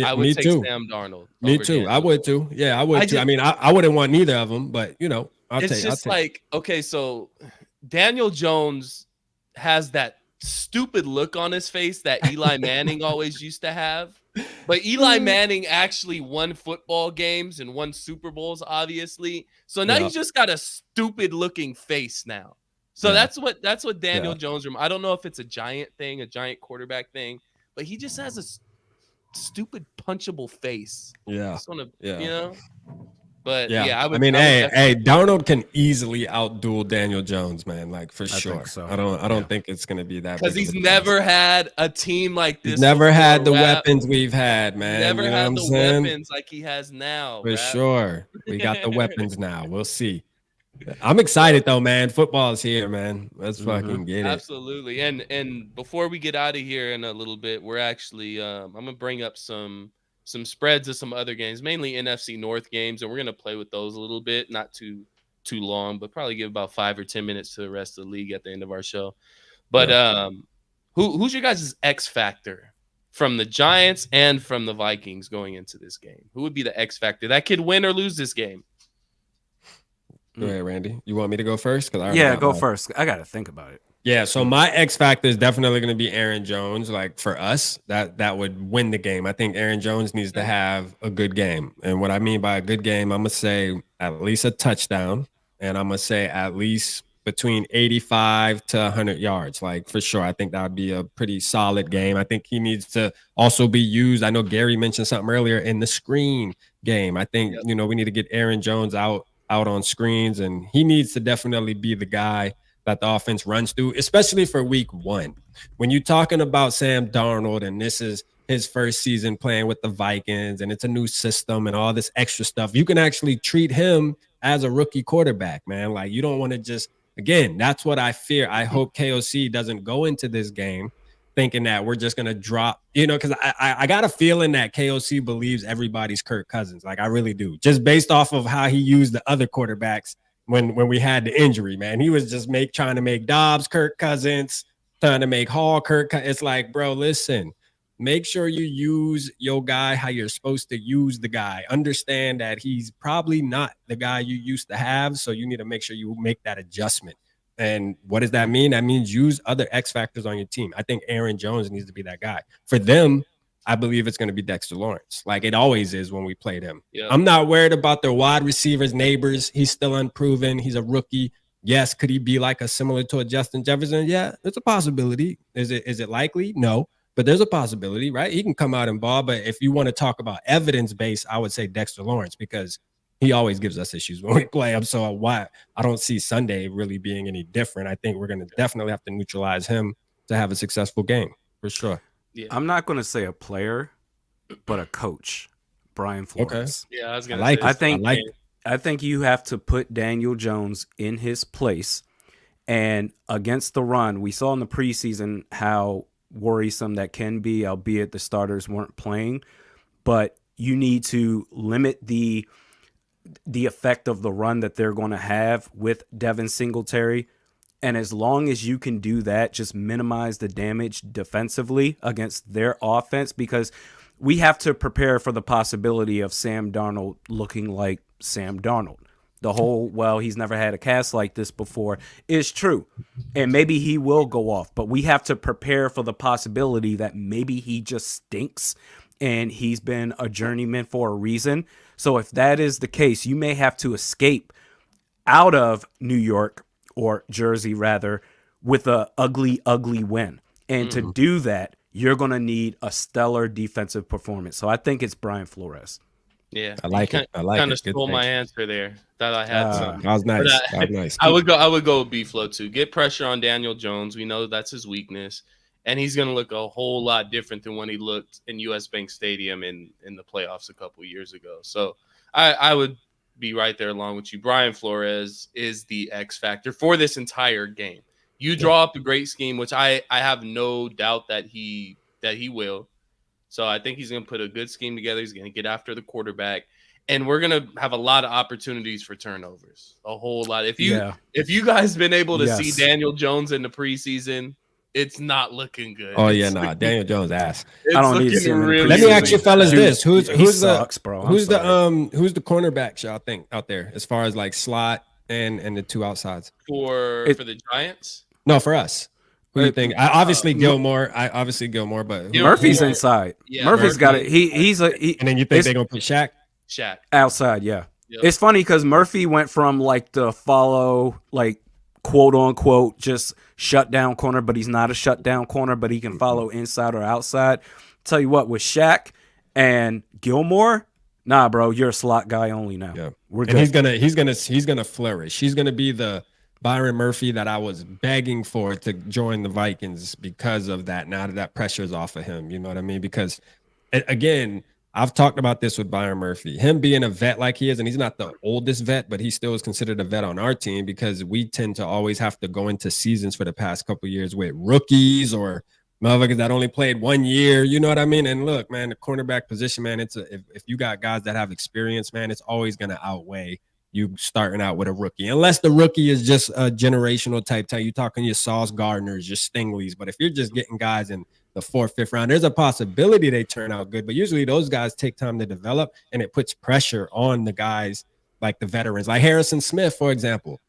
I would take Sam Darnold. Me too. Daniel. I would too. Yeah, I would too. I mean, I wouldn't want neither of them, but it's like, okay, so Daniel Jones has that stupid look on his face that Eli Manning always used to have. But Eli Manning actually won football games and won Super Bowls, obviously. So now he's just got a stupid looking face now. So that's what Daniel Jones. I don't know if it's a giant thing, a giant quarterback thing, but he just has a stupid punchable face. Yeah. But hey, Darnold can easily outduel Daniel Jones, man. Like for sure. Think so. I don't think it's gonna be that because he's never had a team like this. He's never had the weapons we've had, man. Never had the weapons like he has now. For sure, we got the weapons now. We'll see. I'm excited though, man. Football is here, man. Let's fucking get it. Absolutely. And before we get out of here in a little bit, we're actually I'm gonna bring up some spreads of some other games, mainly NFC North games, and we're gonna play with those a little bit, not too long, but probably give about 5 or 10 minutes to the rest of the league at the end of our show. But who's your guys' X factor from the Giants and from the Vikings going into this game? Who would be the X factor that could win or lose this game? Go ahead, Randy. You want me to go first? Go first. I got to think about it. Yeah, so my X factor is definitely going to be Aaron Jones. Like for us, that would win the game. I think Aaron Jones needs to have a good game. And what I mean by a good game, I'm going to say at least a touchdown. And I'm going to say at least between 85 to 100 yards. Like for sure, I think that would be a pretty solid game. I think he needs to also be used. I know Gary mentioned something earlier in the screen game. I think, we need to get Aaron Jones out on screens, and he needs to definitely be the guy that the offense runs through, especially for week 1. When you're talking about Sam Darnold and this is his first season playing with the Vikings and it's a new system and all this extra stuff, you can actually treat him as a rookie quarterback, man. Like you don't want to just, again, that's what I fear. I hope KOC doesn't go into this game thinking that we're just gonna drop, because I got a feeling that KOC believes everybody's Kirk Cousins. Like I really do, just based off of how he used the other quarterbacks when we had the injury. Man, he was just trying to make Dobbs Kirk Cousins, trying to make Hall Kirk. It's like, bro, listen. Make sure you use your guy how you're supposed to use the guy. Understand that he's probably not the guy you used to have, so you need to make sure you make that adjustment. And what does that mean? That means use other X factors on your team. I think Aaron Jones needs to be that guy. For them, I believe it's going to be Dexter Lawrence, like it always is when we play them. Yep. I'm not worried about their wide receivers, neighbors. He's still unproven. He's a rookie. Yes, could he be like similar to a Justin Jefferson? Yeah, it's a possibility. Is it likely? No. But there's a possibility, right? He can come out and ball. But if you want to talk about evidence-based, I would say Dexter Lawrence, because he always gives us issues when we play him. So why I don't see Sunday really being any different. I think we're going to definitely have to neutralize him to have a successful game, for sure. Yeah. I'm not going to say a player, but a coach, Brian Flores. Okay. Yeah, I was going to say. I think you have to put Daniel Jones in his place. And against the run, we saw in the preseason how worrisome that can be, albeit the starters weren't playing, but you need to limit the effect of the run that they're going to have with Devin Singletary. And as long as you can do that, just minimize the damage defensively against their offense, because we have to prepare for the possibility of Sam Darnold looking like Sam Darnold. The whole, well, he's never had a cast like this before is true. And maybe he will go off, but we have to prepare for the possibility that maybe he just stinks and he's been a journeyman for a reason. So if that is the case, you may have to escape out of New York, or Jersey rather, with a ugly, ugly win. And to do that, you're going to need a stellar defensive performance. So I think it's Brian Flores. Yeah, I like it. I like kind it. of stole my answer there. That I had some. That was nice. That was nice. I would go with B-Flow too. Get pressure on Daniel Jones. We know that's his weakness, and he's going to look a whole lot different than when he looked in U.S. Bank Stadium in the playoffs a couple years ago. So I would be right there along with you. Brian Flores is the X factor for this entire game. You draw up a great scheme, which I have no doubt that he will. So I think he's going to put a good scheme together. He's going to get after the quarterback, and we're going to have a lot of opportunities for turnovers, a whole lot. If you guys been able to see Daniel Jones in the preseason, it's not looking good. Oh yeah, Daniel Jones ass. I don't need to see him. Let me ask you fellas this: who's the cornerback y'all think out there as far as like slot and the two outsides for the Giants? No, for us. Who do you think? Obviously Gilmore, but Murphy's inside. Yeah, Murphy's got it. And then you think they're gonna put Shaq outside? Yeah. Yep. It's funny because Murphy went from like the follow, like quote unquote, just shut down corner, but he's not a shut down corner, but he can follow inside or outside. Tell you what, with Shaq and Gilmore, nah, bro, you're a slot guy only now. Yeah, we're good. And he's gonna flourish. He's gonna be the Byron Murphy that I was begging for to join the Vikings because of that. Now that pressure is off of him, you know what I mean? Because again, I've talked about this with Byron Murphy, him being a vet like he is, and he's not the oldest vet, but he still is considered a vet on our team because we tend to always have to go into seasons for the past couple of years with rookies or motherfuckers that only played 1 year, you know what I mean? And look, man, the cornerback position, man, if you got guys that have experience, man, it's always going to outweigh you starting out with a rookie, unless the rookie is just a generational type. You're talking your Sauce Gardners, your Stingleys. But if you're just getting guys in the 4th, 5th round, there's a possibility they turn out good. But usually those guys take time to develop, and it puts pressure on the guys like the veterans, like Harrison Smith, for example.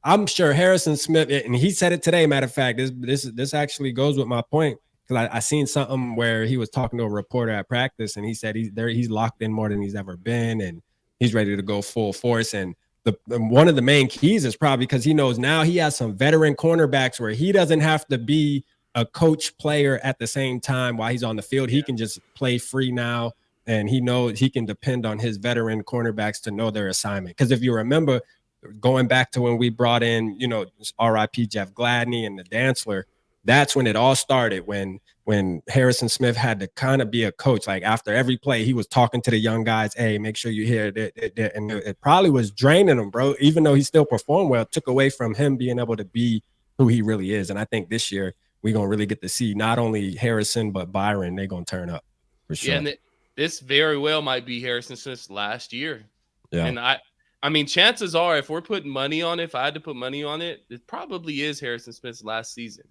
I'm sure Harrison Smith, and he said it today, matter of fact, this actually goes with my point, because I seen something where he was talking to a reporter at practice, and he said he's locked in more than he's ever been, and he's ready to go full force. And one of the main keys is probably because he knows now he has some veteran cornerbacks where he doesn't have to be a coach player at the same time while he's on the field. He can just play free now, and he knows he can depend on his veteran cornerbacks to know their assignment. Because if you remember, going back to when we brought in, RIP Jeff Gladney and the Dantzler, that's when it all started, when Harrison Smith had to kind of be a coach. Like after every play, he was talking to the young guys, hey, make sure you hear it. And it probably was draining him, bro. Even though he still performed well, it took away from him being able to be who he really is. And I think this year we're gonna really get to see not only Harrison but Byron. They're gonna turn up for sure. Yeah, and this very well might be Harrison Smith's last year. Yeah. And I mean, chances are, if we're putting money on it, if I had to put money on it, it probably is Harrison Smith's last season.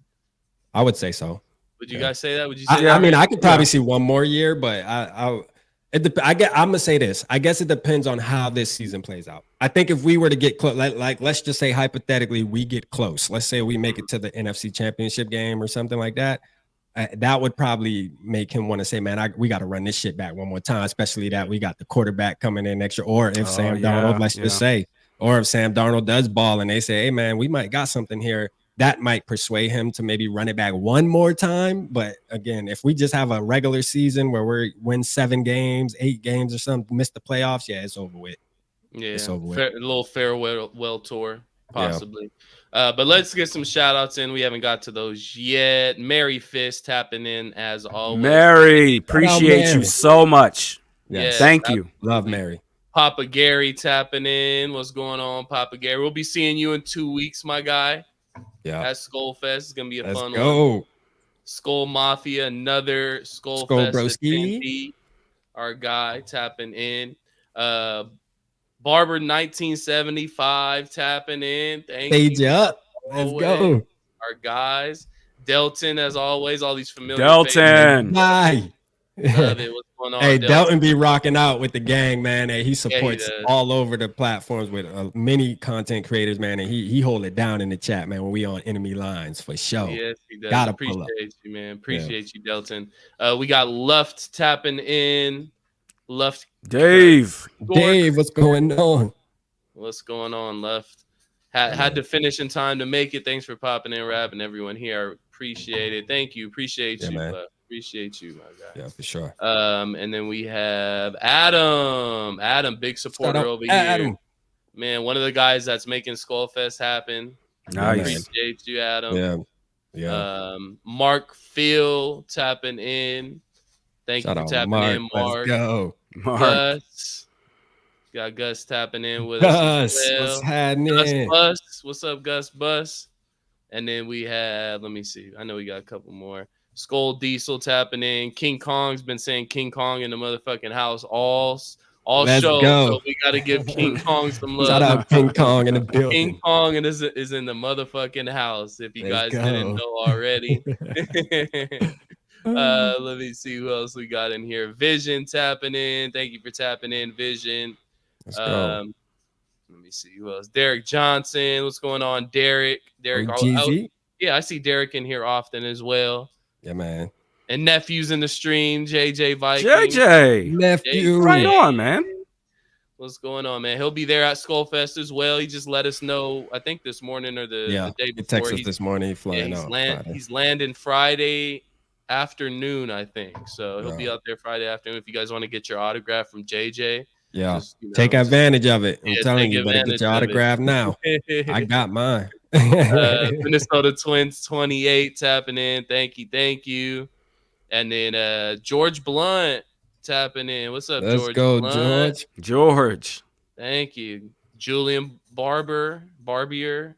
I would say so. Would you guys say that? Would you say I mean, I could probably see one more year, but I'm gonna say this. I guess it depends on how this season plays out. I think if we were to get close, like let's just say hypothetically we get close. Let's say we make it to the NFC Championship game or something like that. That would probably make him want to say, man, we got to run this shit back one more time, especially that we got the quarterback coming in next year. Or if Sam Darnold, let's just say, or if Sam Darnold does ball and they say, hey, man, we might got something here, that might persuade him to maybe run it back one more time. But again, if we just have a regular season where we win 7 games, 8 games or something, miss the playoffs, yeah, it's over with. Yeah, it's over with. A little farewell tour, possibly. Yeah. But let's get some shout outs in. We haven't got to those yet. Mary Fist tapping in as always. Mary, appreciate you so much. Yes. Thank you. Love Mary. Papa Gary tapping in. What's going on, Papa Gary? We'll be seeing you in 2 weeks, my guy. Yeah. At Skull Fest. It's going to be a fun one. One. Skull Mafia, another Skull Fest attendee. Our guy tapping in. Barber 1975 tapping in. Thank you. Up. Let's go. Our guys. Delton, as always, all these familiar Delton. Hi. Love it. What's going on? Hey, Delton be rocking out with the gang, man. Hey, he supports he all over the platforms with many content creators, man. And he hold it down in the chat, man, when we on enemy lines for sure. Yes, he does. Gotta appreciate you, man. Appreciate you, Delton. We got Luft tapping in. Luft. Dave, what's going on? What's going on, Luft? Had to finish in time to make it. Thanks for popping in, Rap, and everyone here. Appreciate it. Thank you. Appreciate you, man. Appreciate you, my guy. Yeah, for sure. And then we have Adam. Adam, big supporter over here. Man, one of the guys that's making Skullfest happen. Nice. Appreciate you, Adam. Yeah. Mark Phil tapping in. Thank you for tapping in, Mark. Let's go. Mark. Gus. Got Gus tapping in with us. Gus, what's happening? Gus Bus. What's up, Gus Bus? And then we have, let me see. I know we got a couple more. Skull Diesel tapping in. King Kong's been saying King Kong in the motherfucking house all Let's show. Go. So we got to give King Kong some love. Shout out King Kong in the building. King Kong is in the motherfucking house. If you guys didn't know already. Let me see who else we got in here. Vision tapping in. Thank you for tapping in, Vision. Let's go. Let me see who else. Derek Johnson. What's going on, Derek? Yeah, I see Derek in here often as well. Yeah, man. And nephew's in the stream. JJ Vikings. JJ. Nephew. Right on, man. What's going on, man? He'll be there at Skullfest as well. He just let us know, I think this morning or the day before. He texted us this morning. Flying out. He's landing Friday afternoon, I think. So he'll be out there Friday afternoon. If you guys want to get your autograph from JJ. Yeah. Take advantage of it. I'm telling you, better get your autograph now. I got mine. Minnesota Twins 28 tapping in. Thank you. And then George Blunt tapping in. What's up, George? Let's go, Blunt? George. Thank you. Julian Barbier. Yeah,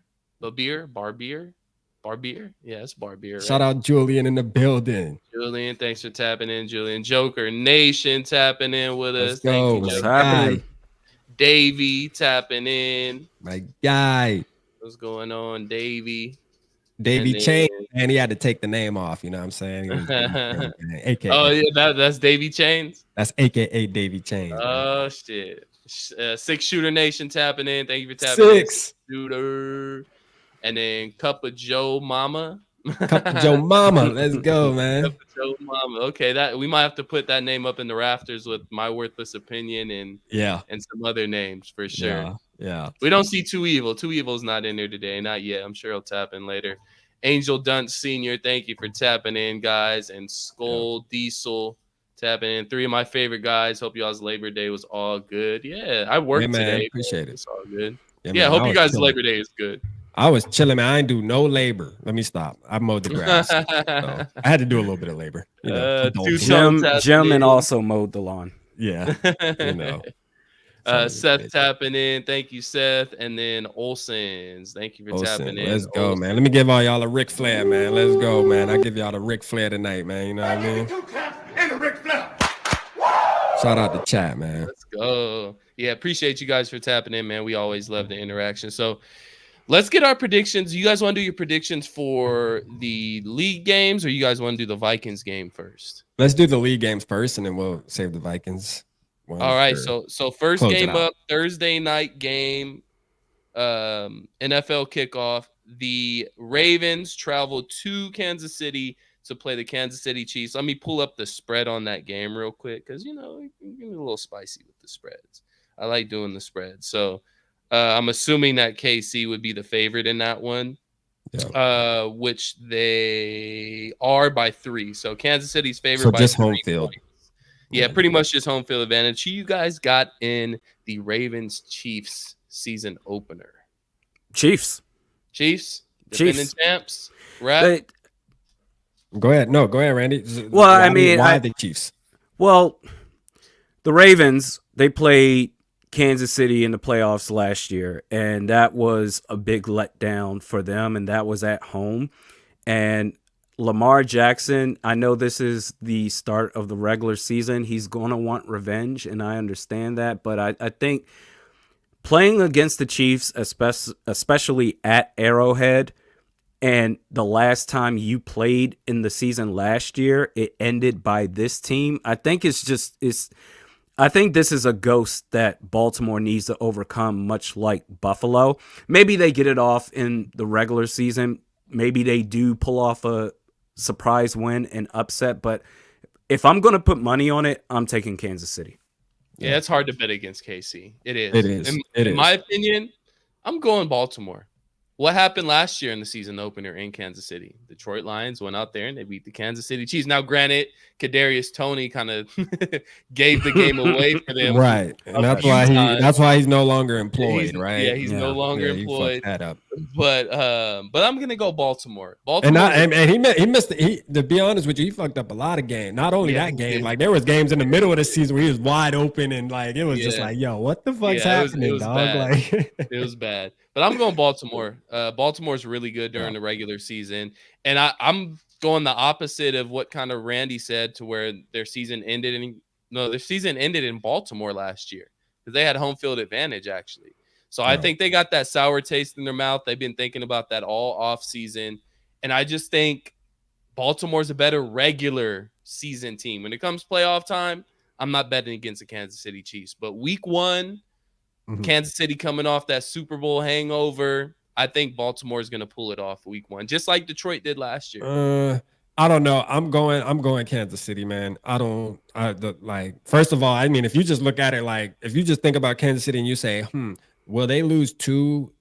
it's Barbier. Right? Shout out Julian in the building. Julian, thanks for tapping in, Julian. Joker Nation tapping in with us. Let's go. Thank you, What's happening? Davey tapping in. My guy. What's going on, Davey? Davey Chain, and he had to take the name off. You know what I'm saying? AKA. Oh yeah, that's Davey Chains. That's AKA Davey Chains. Oh man. Shit! 6 Shooter Nation tapping in. Thank you for tapping in. 6 Shooter, and then Cup of Joe Mama. Cup of Joe Mama. Let's go, man. Cup of Joe Mama. Okay, that we might have to put that name up in the rafters with My Worthless Opinion and some other names for sure. Yeah. We don't see Too Evil. Too Evil's not in there today. Not yet. I'm sure he'll tap in later. Angel Dunt Sr., thank you for tapping in, guys. And Skull Diesel tapping in. 3 of my favorite guys. Hope y'all's Labor Day was all good. Yeah, I worked today. Appreciate it. It's all good. Yeah, hope you guys' Labor Day is good. I was chilling, man. I didn't do no labor. Let me stop. I mowed the grass. So I had to do a little bit of labor. Jim and also mowed the lawn. Yeah. Seth tapping in. Thank you, Seth. And then Olsen's. Thank you for tapping in. Let's go, man. Let me give all y'all a Ric Flair, man. Let's go, man. I'll give y'all the Ric Flair tonight, man. You know what I mean? Shout out to chat, man. Let's go. Yeah, appreciate you guys for tapping in, man. We always love the interaction. So let's get our predictions. You guys want to do your predictions for the league games, or you guys want to do the Vikings game first? Let's do the league games first, and then we'll save the Vikings. All right. So first game up, Thursday night game, NFL kickoff. The Ravens travel to Kansas City to play the Kansas City Chiefs. Let me pull up the spread on that game real quick because, you know, you get a little spicy with the spreads. I like doing the spread. So I'm assuming that KC would be the favorite in that one, which they are by 3. So Kansas City's favorite by just 3 home field. points. Yeah, pretty much just home field advantage. Who you guys got in the Ravens-Chiefs season opener? Chiefs. Defending champs. Right? Go ahead. No, go ahead, Randy. Well, I mean, why the Chiefs? Well, the Ravens, they played Kansas City in the playoffs last year, and that was a big letdown for them, and that was at home. And Lamar Jackson, I know this is the start of the regular season. He's going to want revenge, and I understand that. But I think playing against the Chiefs, especially at Arrowhead, and the last time you played in the season last year, it ended by this team. I think I think this is a ghost that Baltimore needs to overcome, much like Buffalo. Maybe they get it off in the regular season. Maybe they do pull off a surprise win and upset. But if I'm going to put money on it, I'm taking Kansas City. Yeah, it's hard to bet against KC. It is. It is. In my opinion, I'm going Baltimore. What happened last year in the season opener in Kansas City? Detroit Lions went out there and they beat the Kansas City Chiefs. Now, granted, Kadarius Toney kind of gave the game away for them, right? And that's why he's no longer employed, right? Yeah, he's no longer employed. That up. But I'm gonna go Baltimore. And he missed. To be honest with you, he fucked up a lot of games. Not only that game, like there was games in the middle of the season where he was wide open and like it was just like, yo, what the fuck's happening, dog? Bad. Like it was bad. But I'm going Baltimore. Baltimore's really good during the regular season. And I'm going the opposite of what kind of Randy said, to where their season ended in Baltimore last year because they had home field advantage, actually. So I think they got that sour taste in their mouth. They've been thinking about that all off season. And I just think Baltimore's a better regular season team. When it comes playoff time, I'm not betting against the Kansas City Chiefs. But week 1, Kansas City coming off that Super Bowl hangover, I think Baltimore is going to pull it off week 1, just like Detroit did last year. I don't know. I'm going Kansas City, man. First of all, I mean, if you just look at it, like if you just think about Kansas City and you say, will they lose 2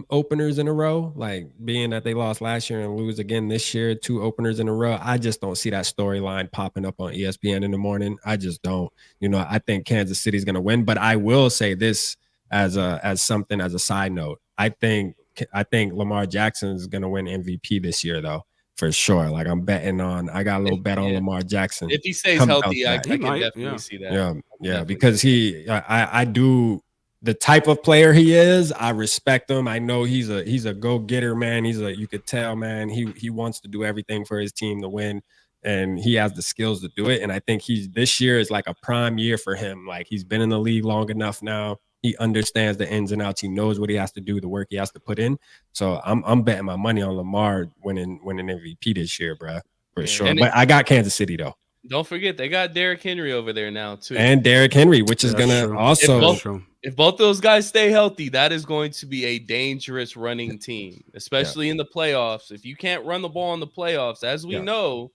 openers in a row? Like being that they lost last year and lose again this year, 2 openers in a row. I just don't see that storyline popping up on ESPN in the morning. I just don't. You know, I think Kansas City's going to win, but I will say this as a side note. I think Lamar Jackson is going to win MVP this year, though, for sure. Like I'm betting on. I got a little bet on Lamar Jackson. If he stays healthy, I can definitely see that. Yeah, because I do. The type of player he is, I respect him. I know he's a go-getter, man. You could tell, man, he wants to do everything for his team to win, and he has the skills to do it. And I think this year is like a prime year for him. Like he's been in the league long enough now. He understands the ins and outs. He knows what he has to do, the work he has to put in. So I'm betting my money on Lamar winning MVP this year, bro, for sure. But I got Kansas City though. Don't forget they got Derrick Henry over there now too, and Derrick Henry, which is gonna also. If both those guys stay healthy, that is going to be a dangerous running team, especially in the playoffs. If you can't run the ball in the playoffs, as we know,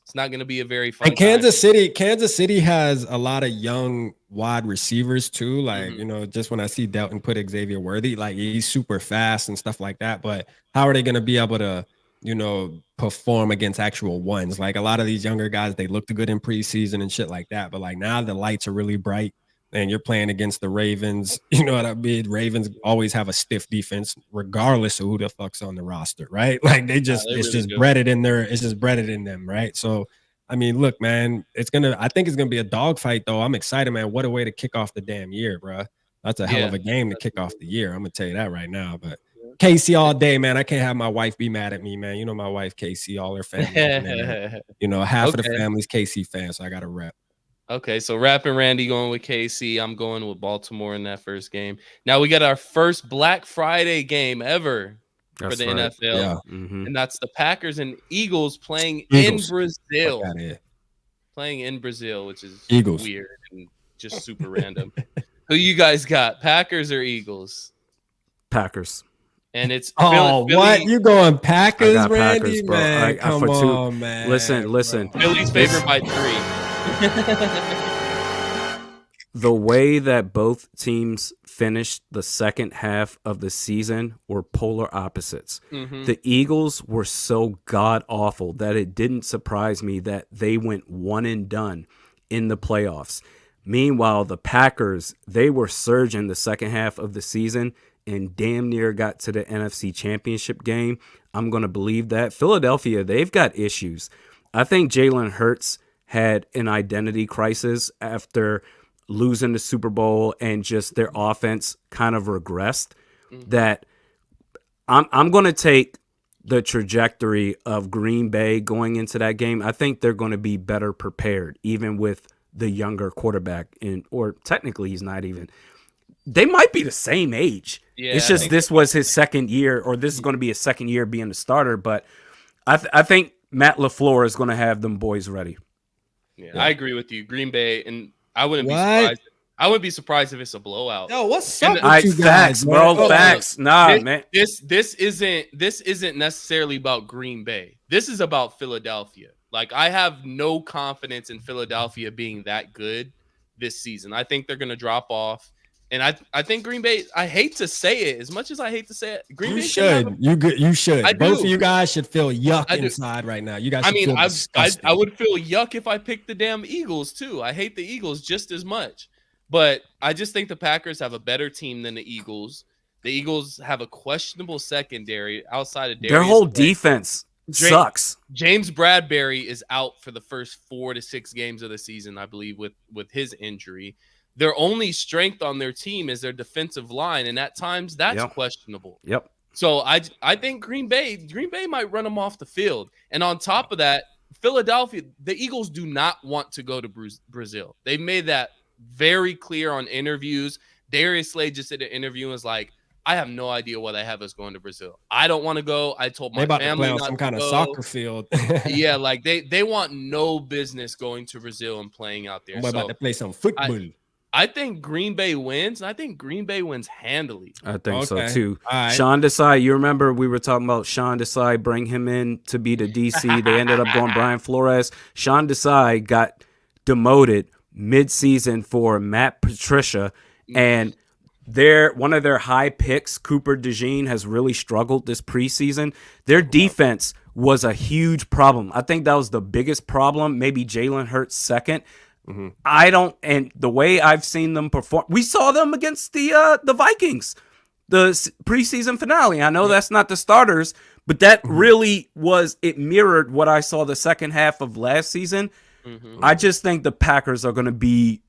it's not going to be a very fun. And Kansas City has a lot of young wide receivers too. Like, you know, just when I see Delton put Xavier Worthy, like he's super fast and stuff like that. But how are they going to be able to, you know, perform against actual ones? Like a lot of these younger guys, they looked good in preseason and shit like that. But like now the lights are really bright. And you're playing against the Ravens. You know what I mean? Ravens always have a stiff defense, regardless of who the fuck's on the roster, right? Like it's just bred in there. It's just bred in them, right? So, I mean, look, man, I think it's gonna be a dogfight, though. I'm excited, man. What a way to kick off the damn year, bro. That's a hell of a game to kick off the year. I'm gonna tell you that right now. But KC all day, man. I can't have my wife be mad at me, man. You know my wife, KC, all her family. You know, half of the family's KC fans, so I got to rep. Okay, so Rap and Randy going with KC. I'm going with Baltimore in that first game. Now we got our first Black Friday game ever for the NFL, and that's the Packers and Eagles playing in Brazil. Playing in Brazil, which is weird and just super random. Who you guys got, Packers or Eagles? Packers. And it's what? You going Packers, Randy? Packers, bro. Man, come on, man. Listen. Philly's favored by 3. The way that both teams finished the second half of the season were polar opposites. The Eagles were so god awful that it didn't surprise me that they went one and done in the playoffs. Meanwhile, the Packers, they were surging the second half of the season and damn near got to the NFC Championship game. I'm going to believe that. Philadelphia, they've got issues. I think Jalen Hurts had an identity crisis after losing the Super Bowl and just their offense kind of regressed. That I'm going to take the trajectory of Green Bay going into that game. I think they're going to be better prepared, even with the younger quarterback or technically he's not even. They might be the same age. Yeah, it's just this was his second year, or this is going to be his second year being the starter. But I think Matt LaFleur is going to have them boys ready. Yeah, I agree with you. Green Bay, and I wouldn't be surprised. I wouldn't be surprised if it's a blowout. Yo, what's up with you guys, facts, bro? Facts. Nah, man. This isn't necessarily about Green Bay. This is about Philadelphia. Like, I have no confidence in Philadelphia being that good this season. I think they're going to drop off. And I think Green Bay, I hate to say it, as much as I hate to say it, Green Bay should. You should. Both of you guys should feel yuck inside right now. You guys should feel disgusting. I would feel yuck if I picked the damn Eagles too. I hate the Eagles just as much. But I just think the Packers have a better team than the Eagles. The Eagles have a questionable secondary outside of Darius. Their whole defense sucks. James Bradbury is out for the first 4 to 6 games of the season, I believe, with his injury. Their only strength on their team is their defensive line, and at times that's questionable. Yep. So I think Green Bay might run them off the field. And on top of that, Philadelphia, the Eagles do not want to go to Brazil. They've made that very clear on interviews. Darius Slade just did an interview and was like, I have no idea why they have us going to Brazil. I don't want to go. I told my family to play on some kind of soccer field. Yeah, like they want no business going to Brazil and playing out there. We're about to play some football. I think Green Bay wins, and I think Green Bay wins handily. I think so too. Right. Sean Desai, you remember we were talking about Sean Desai, bring him in to be the DC. They ended up going Brian Flores. Sean Desai got demoted mid-season for Matt Patricia, and one of their high picks, Cooper DeJean, has really struggled this preseason. Their defense was a huge problem. I think that was the biggest problem. Maybe Jalen Hurts second. And the way I've seen them perform, we saw them against the Vikings, the preseason finale. I know that's not the starters, but that really it mirrored what I saw the second half of last season. I just think the Packers are going to be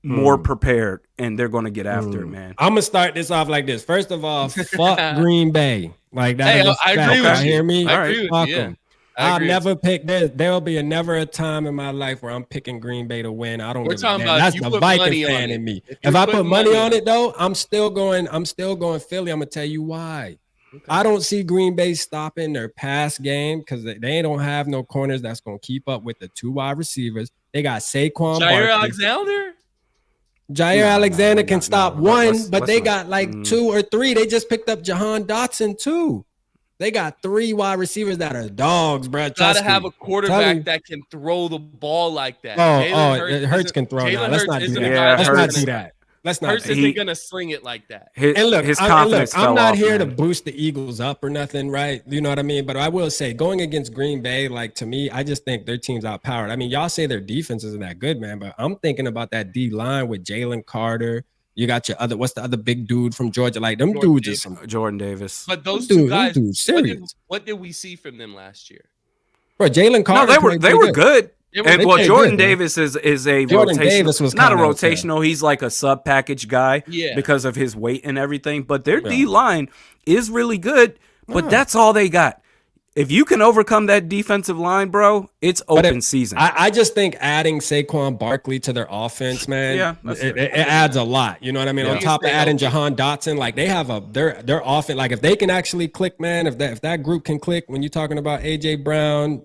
more prepared, and they're going to get after it, man. I'm going to start this off like this. First of all, fuck Green Bay. Like that. Hey, I agree with you. Hear me? I agree with you. I'll never pick this. There'll be never a time in my life where I'm picking Green Bay to win. I don't give a damn. That's the Viking fan in me. If I put money on it, though, I'm still going Philly. I'm gonna tell you why. Okay. I don't see Green Bay stopping their pass game because they don't have no corners that's gonna keep up with the 2 wide receivers. They got Saquon Barkley. Jair Alexander can stop one, but they got like 2 or 3. They just picked up Jahan Dotson too. They got 3 wide receivers that are dogs, bro. Gotta have a quarterback that can throw the ball like that. Hurts can throw now. Let's not do that. Hurts isn't gonna sling it like that. His confidence fell I'm not off, here man. to boost the Eagles up or nothing, right? You know what I mean? But I will say, going against Green Bay, like to me, I just think their team's outpowered. I mean, y'all say their defense isn't that good, man, but I'm thinking about that D line with Jalen Carter. You got your what's the other big dude from Georgia? Like them dudes is some Jordan Davis. But those two guys, serious. What did we see from them last year? Bro, Jalen Carter. No, they were good. And well, Jordan Davis is a Jordan rotational. Davis was not a kinda rotational. He's like a sub package guy because of his weight and everything. But their D line is really good. But that's all they got. If you can overcome that defensive line, bro, it's open season. I just think adding Saquon Barkley to their offense, man, it adds a lot. You know what I mean? On top of adding Jahan Dotson, like they have their offense. Like if they can actually click, man, if that group can click. When you're talking about AJ Brown,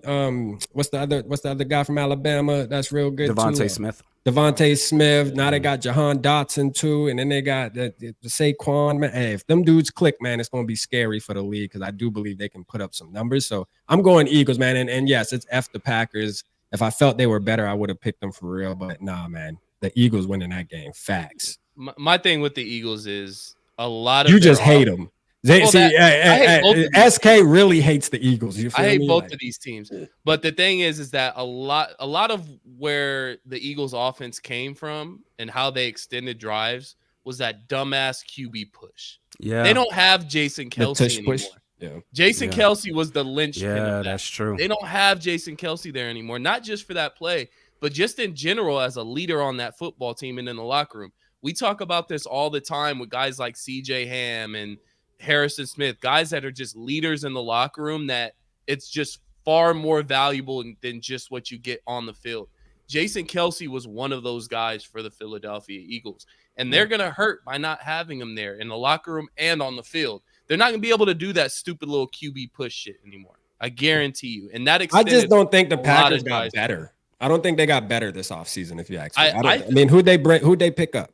what's the other guy from Alabama that's real good? Devontae Smith. Devontae Smith. Now they got Jahan Dotson too, and then they got the Saquon. Man, hey, if them dudes click, man, it's gonna be scary for the league because I do believe they can put up some numbers. So I'm going Eagles, man, and yes, it's F the Packers. If I felt they were better, I would have picked them for real. But nah, man, the Eagles winning that game. Facts. My thing with the Eagles is a lot of you just hate them. SK really hates the Eagles. You feel I hate me? both of these teams. But the thing is that a lot of where the Eagles offense came from and how they extended drives was that dumbass QB push. Yeah. They don't have Jason Kelce anymore. Yeah. Jason Kelce was the linchpin of that. That's true. They don't have Jason Kelce there anymore, not just for that play, but just in general as a leader on that football team and in the locker room. We talk about this all the time with guys like CJ Ham and Harrison Smith, guys that are just leaders in the locker room, that it's just far more valuable than just what you get on the field. Jason Kelce was one of those guys for the Philadelphia Eagles, and they're going to hurt by not having him there in the locker room and on the field. They're not going to be able to do that stupid little QB push shit anymore. I guarantee you. And that I just don't think the Packers got better. I don't think they got better this offseason, if you ask me. I mean, who'd they pick up?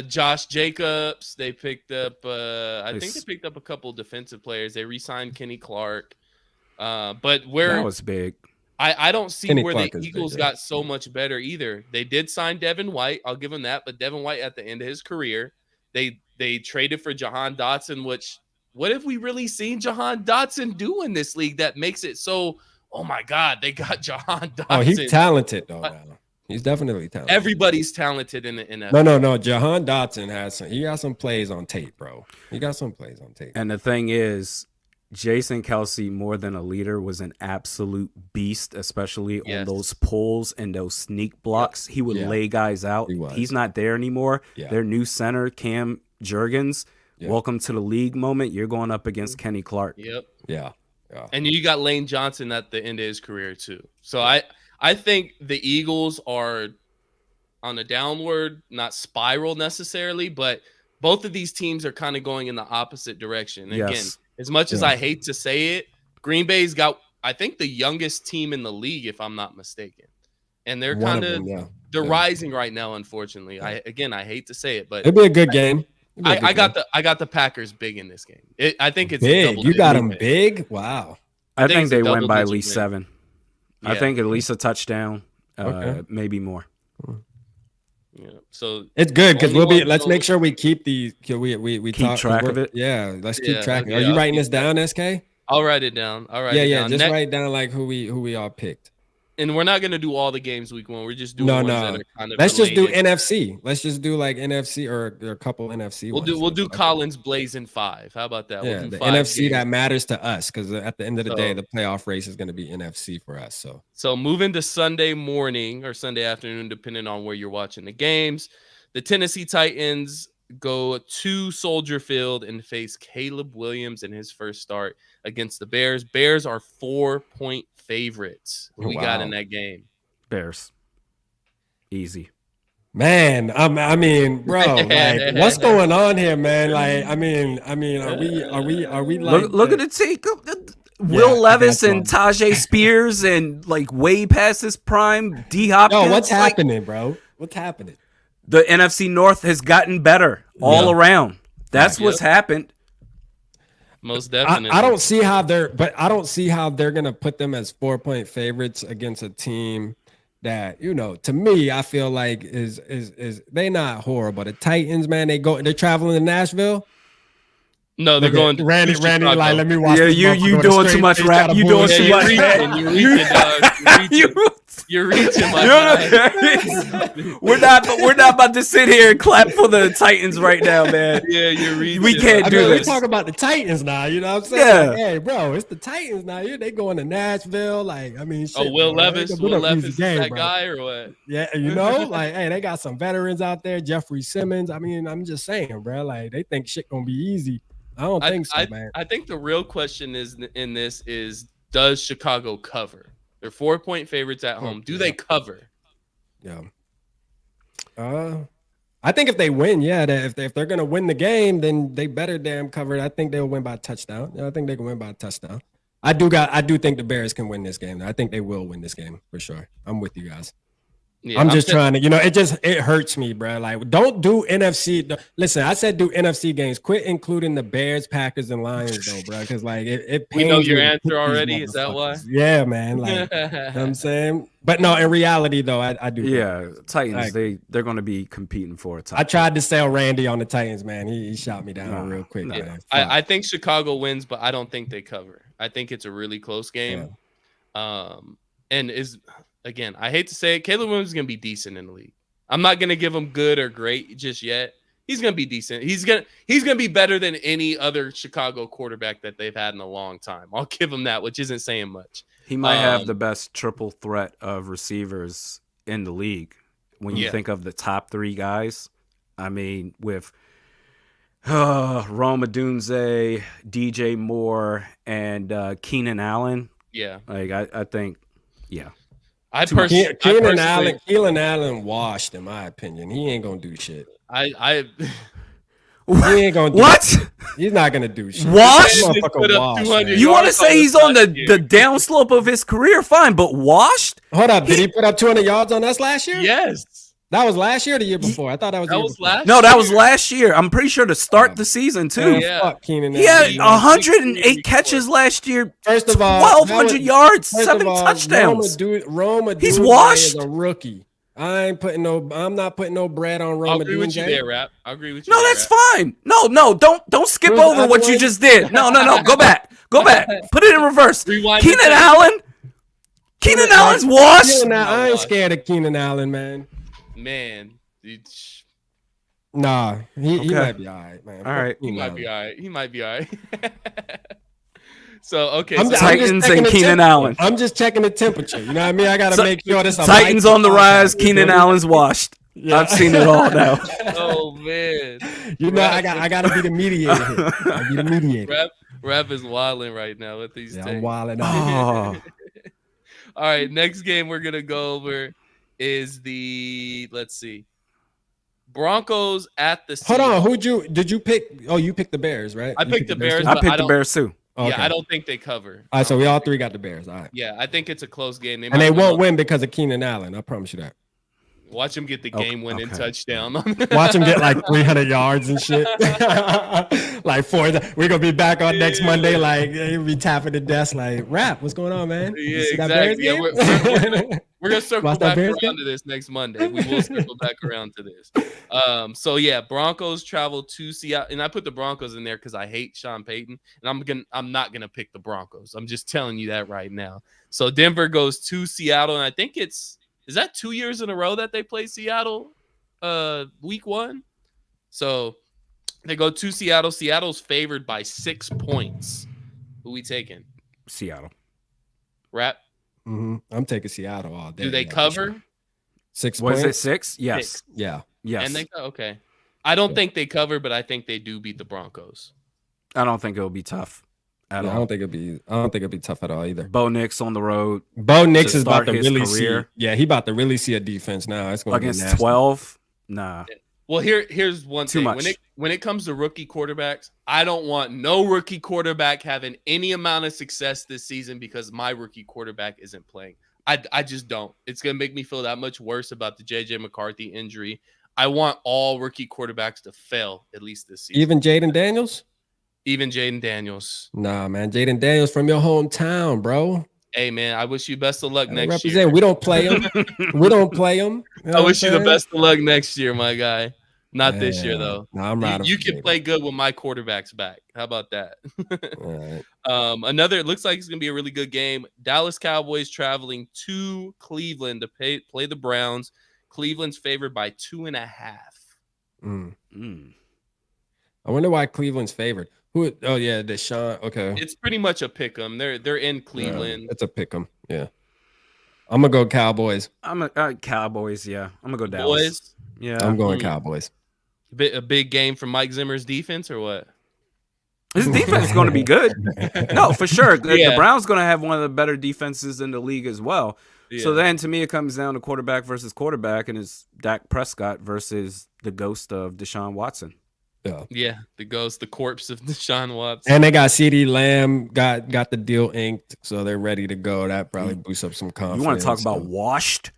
Josh Jacobs. They picked up I think they picked up a couple defensive players. They re-signed Kenny Clark. But where that was big. I don't see Kenny where Clark the Eagles got so much better either. They did sign Devin White. I'll give them that. But Devin White at the end of his career, they traded for Jahan Dotson, which what have we really seen Jahan Dotson do in this league that makes it so, oh my God, they got Jahan Dotson. Oh, he's talented though now. He's definitely talented. Everybody's talented in the NFL. No. Jahan Dotson he got some plays on tape, bro. He got some plays on tape. And the thing is, Jason Kelce, more than a leader, was an absolute beast, especially on those pulls and those sneak blocks. He would lay guys out. He's not there anymore. Their new center, Cam Jurgens, welcome to the league moment. You're going up against Kenny Clark. Yep. Yeah. And you got Lane Johnson at the end of his career too. So I think the Eagles are on a downward, not spiral necessarily, but both of these teams are kind of going in the opposite direction. And again, as much as I hate to say it, Green Bay's got, I think, the youngest team in the league, if I'm not mistaken. And they're kind of they're rising right now, unfortunately. I hate to say it, but it'd be a good game. I got the Packers big in this game. I think it's big. You got them big? Wow. I think they win by at least 7. Yeah. I think at least a touchdown, maybe more. Yeah, so it's good because let's make sure we keep we keep track of it. Yeah, let's keep track. Are you writing this down, SK? I'll write it down. Just write down like who we all picked. And we're not gonna do all the games week 1. We're just doing ones that are kind of Let's related. just do NFC. Let's just do like NFC or a couple NFC. We'll do Collins Blazing 5. How about that? Yeah, the NFC games that matters to us, because at the end of the day, the playoff race is going to be NFC for us. So moving to Sunday morning or Sunday afternoon, depending on where you're watching the games, the Tennessee Titans go to Soldier Field and face Caleb Williams in his first start against the Bears. Bears are 4-point favorites. Who we got in that game? Bears. Easy. Man, I mean, bro, like, what's going on here, man? Like, I mean, are we like? Look at the take. Will Levis and Tajay Spears and like way past his prime. D Hopkins. Yo, what's happening, bro? What's happening? The NFC North has gotten better all around. That's what's happened. Most definitely. I don't see how they're gonna put them as 4-point favorites against a team that, to me, I feel like is they not horrible. The Titans, man, they're traveling to Nashville. No, they're going to Randy, like, let me watch. Yeah, you doing too much rap. You doing too much. You You're reaching, my guy. we're not about to sit here and clap for the Titans right now, man. Yeah, you're reaching. We can't do this. We talk about the Titans now. You know what I'm saying? Yeah. Like, hey, bro, it's the Titans now. They going to Nashville. Like, I mean, shit, Will bro, Levis is that guy or what? Yeah, you know, like, hey, they got some veterans out there. Jeffrey Simmons. I mean, I'm just saying, bro. Like, they think shit gonna be easy. I don't think so, man. I think the real question is does Chicago cover? They're 4-point favorites at home. Do they cover? Yeah. I think if they win, if they're gonna win the game, then they better damn cover it. I think they'll win by a touchdown. I think they can win by a touchdown. I do think the Bears can win this game. I think they will win this game for sure. I'm with you guys. Yeah, I'm just trying to, it hurts me, bro. Like, don't do NFC. Listen, I said do NFC games. Quit including the Bears, Packers, and Lions, though, bro. Because like it we know your answer already. Is that why? Yeah, man. Like, you know what I'm saying. But no, in reality, though, I do. Yeah, Titans. Like, they're going to be competing for a title. I tried to sell Randy on theItans, man. He shot me down real quick. Man. I think Chicago wins, but I don't think they cover. I think it's a really close game. Yeah. Again, I hate to say it, Caleb Williams is going to be decent in the league. I'm not going to give him good or great just yet. He's going to be decent. He's going to be better than any other Chicago quarterback that they've had in a long time. I'll give him that, which isn't saying much. He might have the best triple threat of receivers in the league. When you think of the top three guys, I mean, with Rome Odunze, DJ Moore, and Keenan Allen. Yeah. Like, I think, yeah. Keelan Allen washed, in my opinion. He ain't gonna do shit. He ain't gonna do what? Shit. He's not gonna do shit. Wash? You want to say he's on the downslope of his career? Fine, but washed? Hold up, did he put up 200 yards on us last year? Yes. That was last year or the year before? I thought that was last year. No, that was last year. I'm pretty sure to start the season, too. Yeah. Fuck Keenan Allen. He had 108 catches last year. First of all, 1,200 yards, 7 touchdowns. Roma He's washed. Is a rookie. I'm not putting no bread on Roma. I'll agree with you there, Rap. I'll agree with you. No, that's fine. No, don't skip over what you just did. No. Go back. Put it in reverse. Keenan Allen's washed. I ain't scared of Keenan Allen, man. Man, nah, he might be all right, man. All right, he might be all right. So okay, Titans and Keenan Allen. I'm just checking the temperature. You know what I mean? I gotta make sure this. Titans on the rise. Keenan Allen's washed. Yeah. I've seen it all now. Oh man, I gotta be the mediator here. I be the mediator. Rap is wilding right now with these. Yeah, I'm wilding. All right, next game we're gonna go over is let's see, Broncos at the Seahawks. Hold on, did you pick? Oh, you picked the Bears, right? I picked the Bears. I picked the Bears too. Okay. Yeah, I don't think they cover. All right, so we all three got the Bears. All right. Yeah, I think it's a close game. They won't win because of Keenan Allen. I promise you that. Watch him get the game-winning touchdown. Watch him get like 300 yards and shit. Like we're gonna be back on next Monday. Like he'll be tapping the desk. Like, Rap, what's going on, man? Yeah, exactly. Yeah, we're gonna circle back around to this next Monday. We will circle back around to this. So yeah, Broncos travel to Seattle, and I put the Broncos in there because I hate Sean Payton, and I'm not gonna pick the Broncos. I'm just telling you that right now. So Denver goes to Seattle, and I think is that 2 years in a row that they play Seattle week 1? So they go to Seattle. Seattle's favored by 6 points. Who we taking? Seattle. Rap? Mm-hmm. I'm taking Seattle all day. Do they cover? Sure. 6 points? Was it 6? Yes. 6. Yeah. Yes. And okay. I don't think they cover, but I think they do beat the Broncos. I don't think it'll be tough. I don't think it'll be tough at all either. Bo Nix on the road. Bo Nix is about to really see. Yeah, he about to really see a defense now. It's going against 12. Nah. Well, here's one thing. When it comes to rookie quarterbacks, I don't want no rookie quarterback having any amount of success this season because my rookie quarterback isn't playing. I just don't. It's gonna make me feel that much worse about the JJ McCarthy injury. I want all rookie quarterbacks to fail at least this season. Even Jaden Daniels. Nah, man. Jaden Daniels from your hometown, bro. Hey, man, I wish you best of luck next year. We don't play him. We don't play him. I wish you the best of luck next year, my guy. Not this year though. No, I'm riding You for can J-Dub. play good with my quarterbacks back. How about that? All right. Another, it looks like it's gonna be a really good game. Dallas Cowboys traveling to Cleveland to play the Browns. Cleveland's favored by 2.5. I wonder why Cleveland's favored. Who? Oh yeah, Deshaun. Okay, It's pretty much a pick 'em. They're in Cleveland. it's a pick 'em. Yeah, I'm gonna go Cowboys. I'm a Cowboys. Yeah, I'm gonna go The Dallas. boys. Yeah, I'm going Cowboys. A big game from Mike Zimmer's defense, or what? his defense is going to be good. No, for sure. The Yeah. Browns going to have one of the better defenses in the league as well. So Yeah. then, to me, it comes down to quarterback versus quarterback, and it's Dak Prescott versus the ghost of Deshaun Watson. Yeah, the corpse of Deshaun Watson. And they got CD Lamb got the deal inked, so they're ready to go. That probably boosts up some confidence. You want to talk about washed?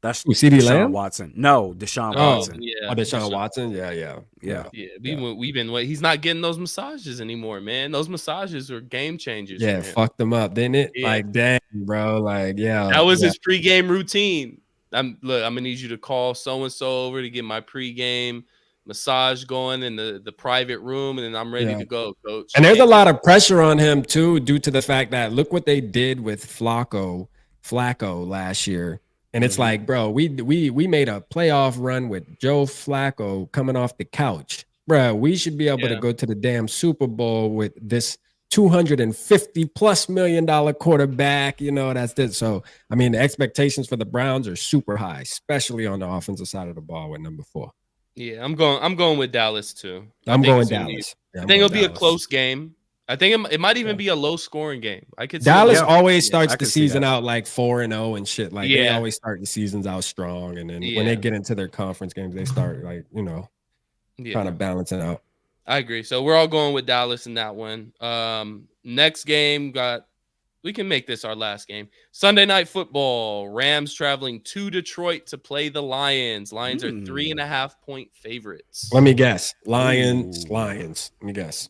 That's CD Deshaun Lamb? Watson. No, Deshaun Oh, Watson. yeah. Oh, Deshaun Watson? Yeah. Yeah. We've been he's not getting those massages anymore, man. Those massages are game changers. Yeah, for him. fucked them up, didn't it? Yeah. Like, dang, bro. Like, yeah. That was yeah. his pregame routine. I'm gonna need you to call so and so over to get my pregame massage going in the private room, and then I'm ready to go, coach. And there's a lot of pressure on him too, due to the fact that look what they did with Flacco last year. And it's like, bro, we made a playoff run with Joe Flacco coming off the couch. Bro, we should be able to go to the damn Super Bowl with this $250+ million quarterback. You know, that's it. So, I mean, the expectations for the Browns are super high, especially on the offensive side of the ball with number 4. Yeah, I'm going with Dallas too. I'm going Dallas. I think it'll be a close game. I think it might even be a low scoring game. I could see Dallas always starts I the can see season that. out like 4-0 and shit. Like they always start the seasons out strong, and then when they get into their conference games, they start like kind of balancing out. I agree. So we're all going with Dallas in that one. Next game we can make this our last game. Sunday Night Football. Rams traveling to Detroit to play the Lions. Lions are 3.5-point favorites. Let me guess. Lions. Let me guess.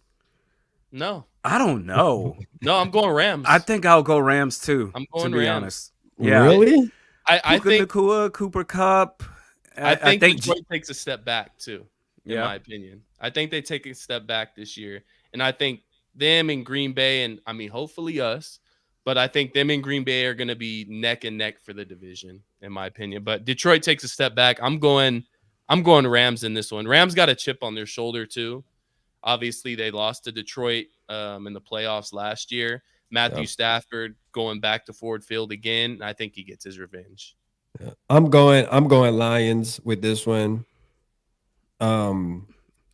No, I don't know. No, I'm going Rams. I think I'll go Rams too. I'm going to be Rams. honest. Yeah, Really? I think Nakua, Cooper Cup. I think Detroit takes a step back too. In my opinion, I think they take a step back this year, and I think them in Green Bay, and I mean hopefully us, but I think them in Green Bay are going to be neck and neck for the division, in my opinion. But Detroit takes a step back. I'm going Rams in this one. Rams got a chip on their shoulder too. Obviously, they lost to Detroit in the playoffs last year. Matthew Stafford going back to Ford Field again. I think he gets his revenge. Yeah. I'm going Lions with this one.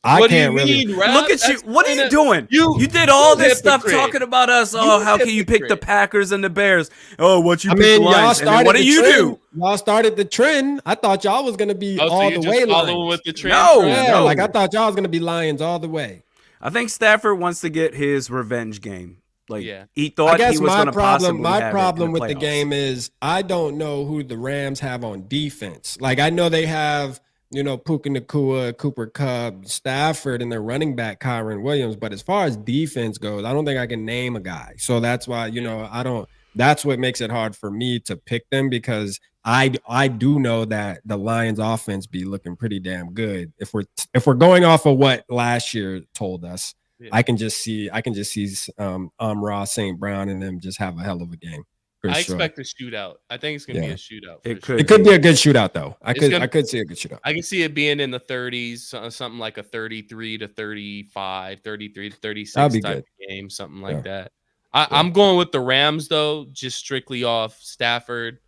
I can't really look at you. What are you doing? You did all this stuff talking about us. Oh, how can you pick the Packers and the Bears? Oh, what you pick the Lions? And what do you do? Y'all started the trend. I thought y'all was gonna be all the way following with the trend. No, like I thought y'all was gonna be Lions all the way. I think Stafford wants to get his revenge game. Like he I thought guess he was going to possibly my have problem it in with the game is I don't know who the Rams have on defense. Like I know they have, Puka Nakua, Cooper Kupp, Stafford, and their running back Kyron Williams. But as far as defense goes, I don't think I can name a guy. So that's why, I don't. That's what makes it hard for me to pick them, because I do know that the Lions offense be looking pretty damn good. If we're going off of what last year told us, I can just see Amon-Ra St. Brown and them just have a hell of a game. I expect a shootout. I think it's gonna be a shootout. It could be a good shootout though. I could see a good shootout. I can see it being in the 30s, something like a 33-35, 33-36 type of game, something like that. I'm going with the Rams though, just strictly off Stafford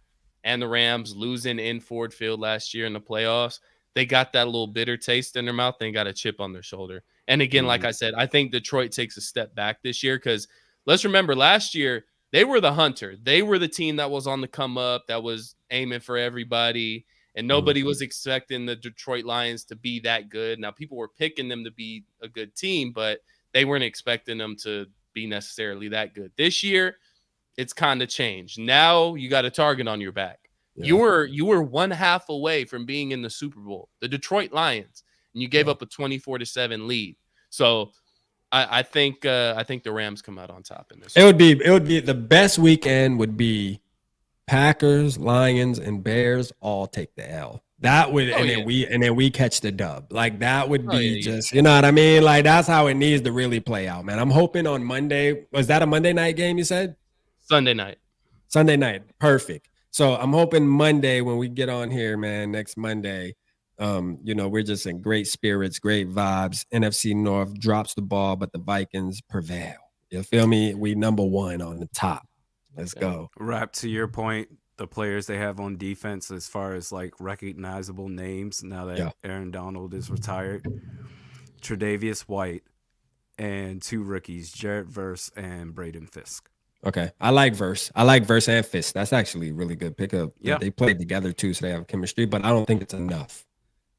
and the Rams losing in Ford Field last year in the playoffs. They got that little bitter taste in their mouth. They got a chip on their shoulder. And again, like I said, I think Detroit takes a step back this year, because let's remember last year, they were the hunter. They were the team that was on the come up, that was aiming for everybody, and nobody was expecting the Detroit Lions to be that good. Now, people were picking them to be a good team, but they weren't expecting them to be necessarily that good. This year, it's kind of changed. Now you got a target on your back. Yeah. You were one half away from being in the Super Bowl, the Detroit Lions, and you gave up a 24-7 lead. So I think the Rams come out on top in this. It would be the best weekend would be Packers, Lions, and Bears all take the L. That would, Oh, and yeah. then we catch the dub. Like that would Oh, be yeah, yeah. just, you know what I mean? Like that's how it needs to really play out, man. I'm hoping on Monday. Was that a Monday night game? You said Sunday night. Sunday night. Perfect. So I'm hoping Monday when we get on here, man. Next Monday, we're just in great spirits, great vibes. NFC North drops the ball, but the Vikings prevail. You feel me? We number one on the top. Let's go. Rap, to your point, the players they have on defense as far as like recognizable names now that Aaron Donald is retired. Tre'Davious White and 2 rookies, Jarrett Verse and Braden Fisk. Okay. I like Verse and Fisk. That's actually a really good pickup. Yeah. They played together too, so they have chemistry, but I don't think it's enough.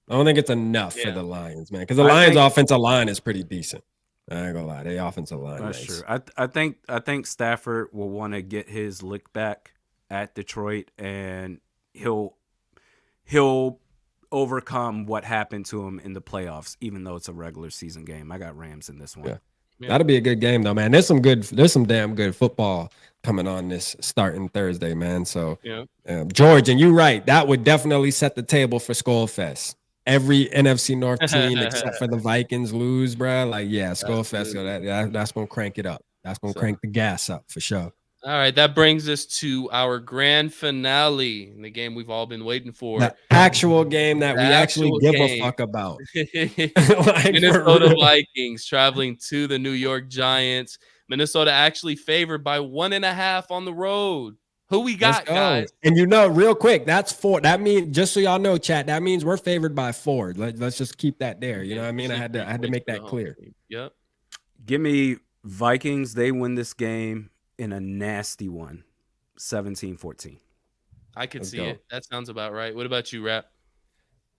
I don't think it's enough for the Lions, man. Because the Lions' offensive line is pretty decent. I ain't gonna lie. Their offensive line. That's true. I think Stafford will want to get his lick back at Detroit, and he'll overcome what happened to him in the playoffs, even though it's a regular season game. I got Rams in this one. Yeah. That'll be a good game though, man. There's some damn good football coming on this starting Thursday, man. So George, and you're right. That would definitely set the table for Skullfest. Every NFC North team except for the Vikings lose, bro. Like, Skullfest. So that's gonna crank it up. That's gonna crank the gas up for sure. All right, that brings us to our grand finale, the game we've all been waiting for. The actual game that we actually give a fuck about. Like, Minnesota Vikings traveling to the New York Giants. Minnesota actually favored by 1.5 on the road. Who we got, guys? And real quick, that's 4. That means, just so y'all know, chat, that means we're favored by 4. Let's just keep that there. You know what I mean? I had to make that clear. Yep. Give me Vikings. They win this game in a nasty one, 17-14. I could see it. That sounds about right. What about you, Rap?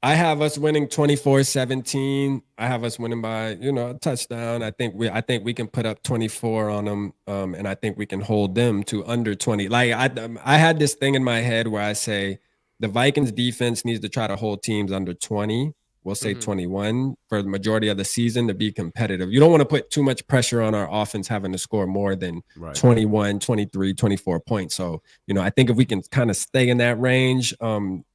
I have us winning 24-17. I have us winning by, a touchdown. I think we can put up 24 on them, and I think we can hold them to under 20. Like I had this thing in my head where I say the Vikings defense needs to try to hold teams under 20. We'll say 21 for the majority of the season to be competitive. You don't want to put too much pressure on our offense having to score more than 21, 23, 24 points. So, I think if we can kind of stay in that range,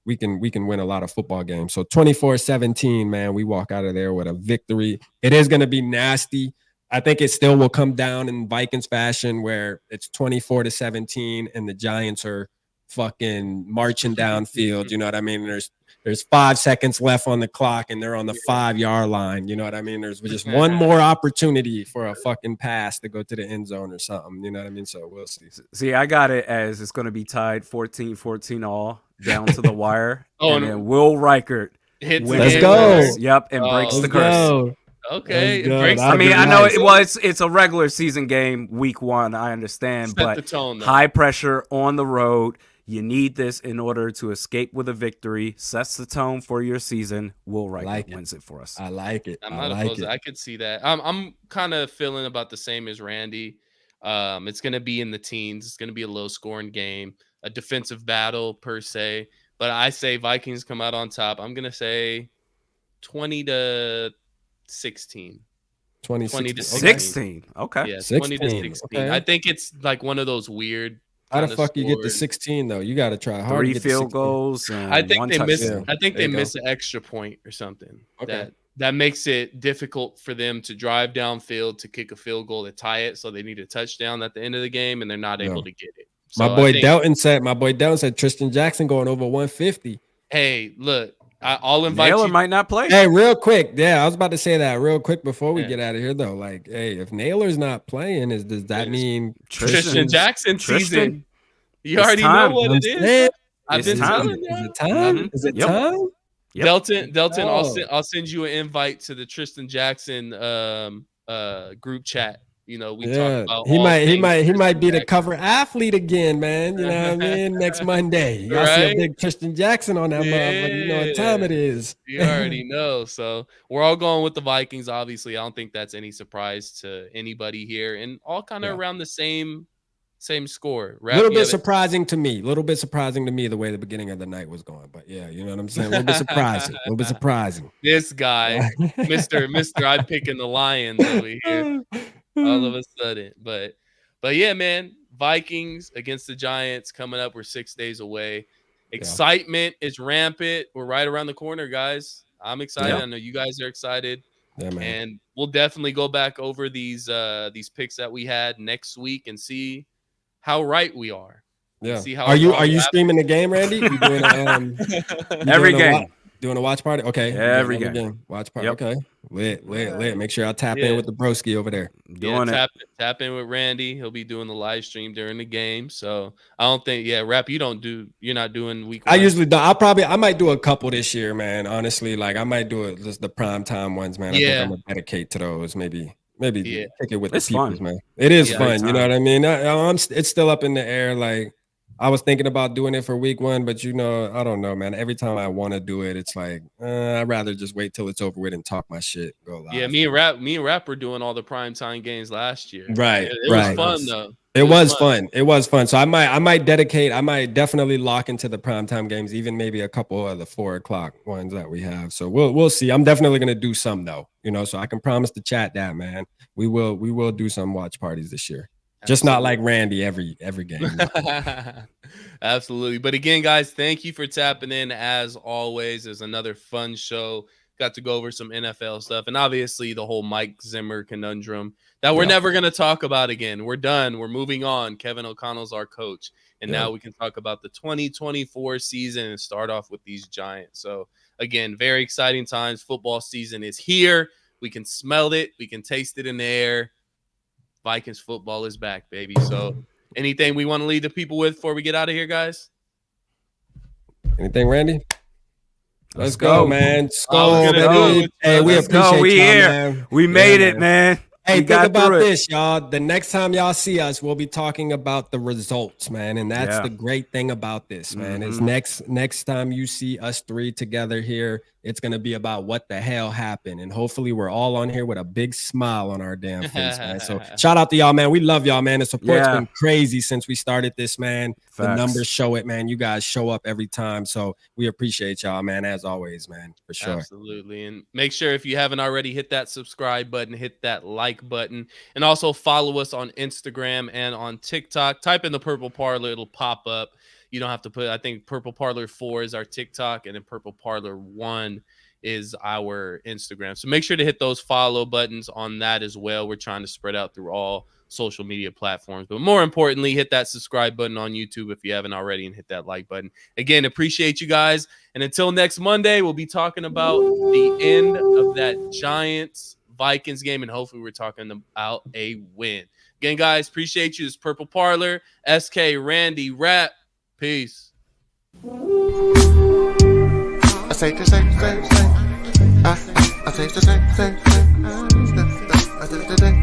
we can win a lot of football games. So 24-17, man, we walk out of there with a victory. It is going to be nasty. I think it still will come down in Vikings fashion where it's 24-17 and the Giants are fucking marching downfield. You know what I mean? There's 5 seconds left on the clock and they're on the 5-yard line. You know what I mean? There's just one more opportunity for a fucking pass to go to the end zone or something. You know what I mean? So we'll see. See, I got it as it's going to be tied 14-14 all down to the wire. And then Will Reichert hits. Let's go. Yep, and breaks the curse. Go. Okay. I mean, I know it's a regular season game, week 1. I understand, but the tone, high pressure on the road. You need this in order to escape with a victory. Sets the tone for your season. Will Reichert wins it for us. I like it. I'm not opposed. I could see that. I'm kind of feeling about the same as Randy. It's going to be in the teens. It's going to be a low-scoring game, a defensive battle per se. But I say Vikings come out on top. I'm going to say 20-16. 20-16. Okay. Yeah, 20-16. 20-16. Okay. I think it's like one of those weird. How the fuck you get to 16 though? You got to try hard. 3 field goals. And I think one they touchdown. miss. I think they miss an extra point or something. Okay. That makes it difficult for them to drive downfield to kick a field goal to tie it. So they need a touchdown at the end of the game, and they're not able to get it. So my boy Delton said Tristan Jackson going over 150. Hey, look, I'll invite Naylor you. might not play. Hey, real quick. Yeah, I was about to say that real quick before we get out of here, though. Like, hey, if Naylor's not playing, does that mean Tristan Jackson season? You already know what it is. I've been telling you. Is it time? Is it time? Yep. Delton, I'll send you an invite to the Tristan Jackson group chat. We talk about he might be the cover athlete again, man. You know what I mean? Next Monday. Y'all see a big Tristan Jackson on that motherfucker. You know what time it is. You already know. So we're all going with the Vikings, obviously. I don't think that's any surprise to anybody here. And all kind of around the same score. A little bit surprising to me. The way the beginning of the night was going. But yeah, you know what I'm saying? A little bit surprising. This guy, Mr. I'm picking the Lions over here. All of a sudden. But yeah, man, Vikings against the Giants coming up. We're 6 days away. Excitement is rampant. We're right around the corner, guys. I'm excited. Yeah. I know you guys are excited. Yeah, man. And we'll definitely go back over these picks that we had next week and see how right we are. Yeah. See how Are you streaming the game, Randy? You doing every game? Doing a watch party? Okay. Every game. Watch party. Yep. Okay. Lit. Make sure I tap in with the broski over there. Tap in with Randy. He'll be doing the live stream during the game. So I don't think, Rap, you're not doing week one. I usually don't. I might do a couple this year, man. Honestly, like I might do it just the prime time ones, man. I think I'm gonna dedicate to those. Maybe take it with the peoples, man. It is fun. You know what I mean? It's still up in the air. Like I was thinking about doing it for week one, but I don't know, man. Every time I want to do it, it's like I'd rather just wait till it's over with and talk my shit. Go live. Yeah, me and Rap were doing all the primetime games last year. Right. It was fun though. It was fun. It was fun. So I might definitely lock into the primetime games, even maybe a couple of the 4 o'clock ones that we have. So we'll see. I'm definitely gonna do some though, so I can promise the chat that, man. We will do some watch parties this year. Just not like Randy every game. Absolutely. But again, guys, thank you for tapping in. As always, there's another fun show. Got to go over some NFL stuff. And obviously the whole Mike Zimmer conundrum that we're never going to talk about again. We're done. We're moving on. Kevin O'Connell's our coach. And now we can talk about the 2024 season and start off with these Giants. So again, very exciting times. Football season is here. We can smell it. We can taste it in the air. Vikings football is back, baby. So anything we want to leave the people with before we get out of here, guys? Anything, Randy? Let's go, man. Let's go, baby. Hey, we appreciate you, man. We made it, man. Hey, think about this, y'all. The next time y'all see us, we'll be talking about the results, man. And that's the great thing about this, man. Is next time you see us three together here, it's going to be about what the hell happened. And hopefully we're all on here with a big smile on our damn face, man. So shout out to y'all, man. We love y'all, man. The support's been crazy since we started this, man. Facts. The numbers show it, man. You guys show up every time. So we appreciate y'all, man, as always, man, for sure. Absolutely. And make sure if you haven't already, hit that subscribe button, hit that like button, and also follow us on Instagram and on TikTok. Type in the Purple Parlor. It'll pop up. You don't have to put, I think Purple Parlor 4 is our TikTok, and then Purple Parlor 1 is our Instagram. So make sure to hit those follow buttons on that as well. We're trying to spread out through all social media platforms. But more importantly, hit that subscribe button on YouTube if you haven't already, and hit that like button. Again, appreciate you guys. And until next Monday, we'll be talking about the end of that Giants-Vikings game, and hopefully we're talking about a win. Again, guys, appreciate you. This is Purple Parlor, SK, Randy, Rap. Peace. I say the same. I say the same.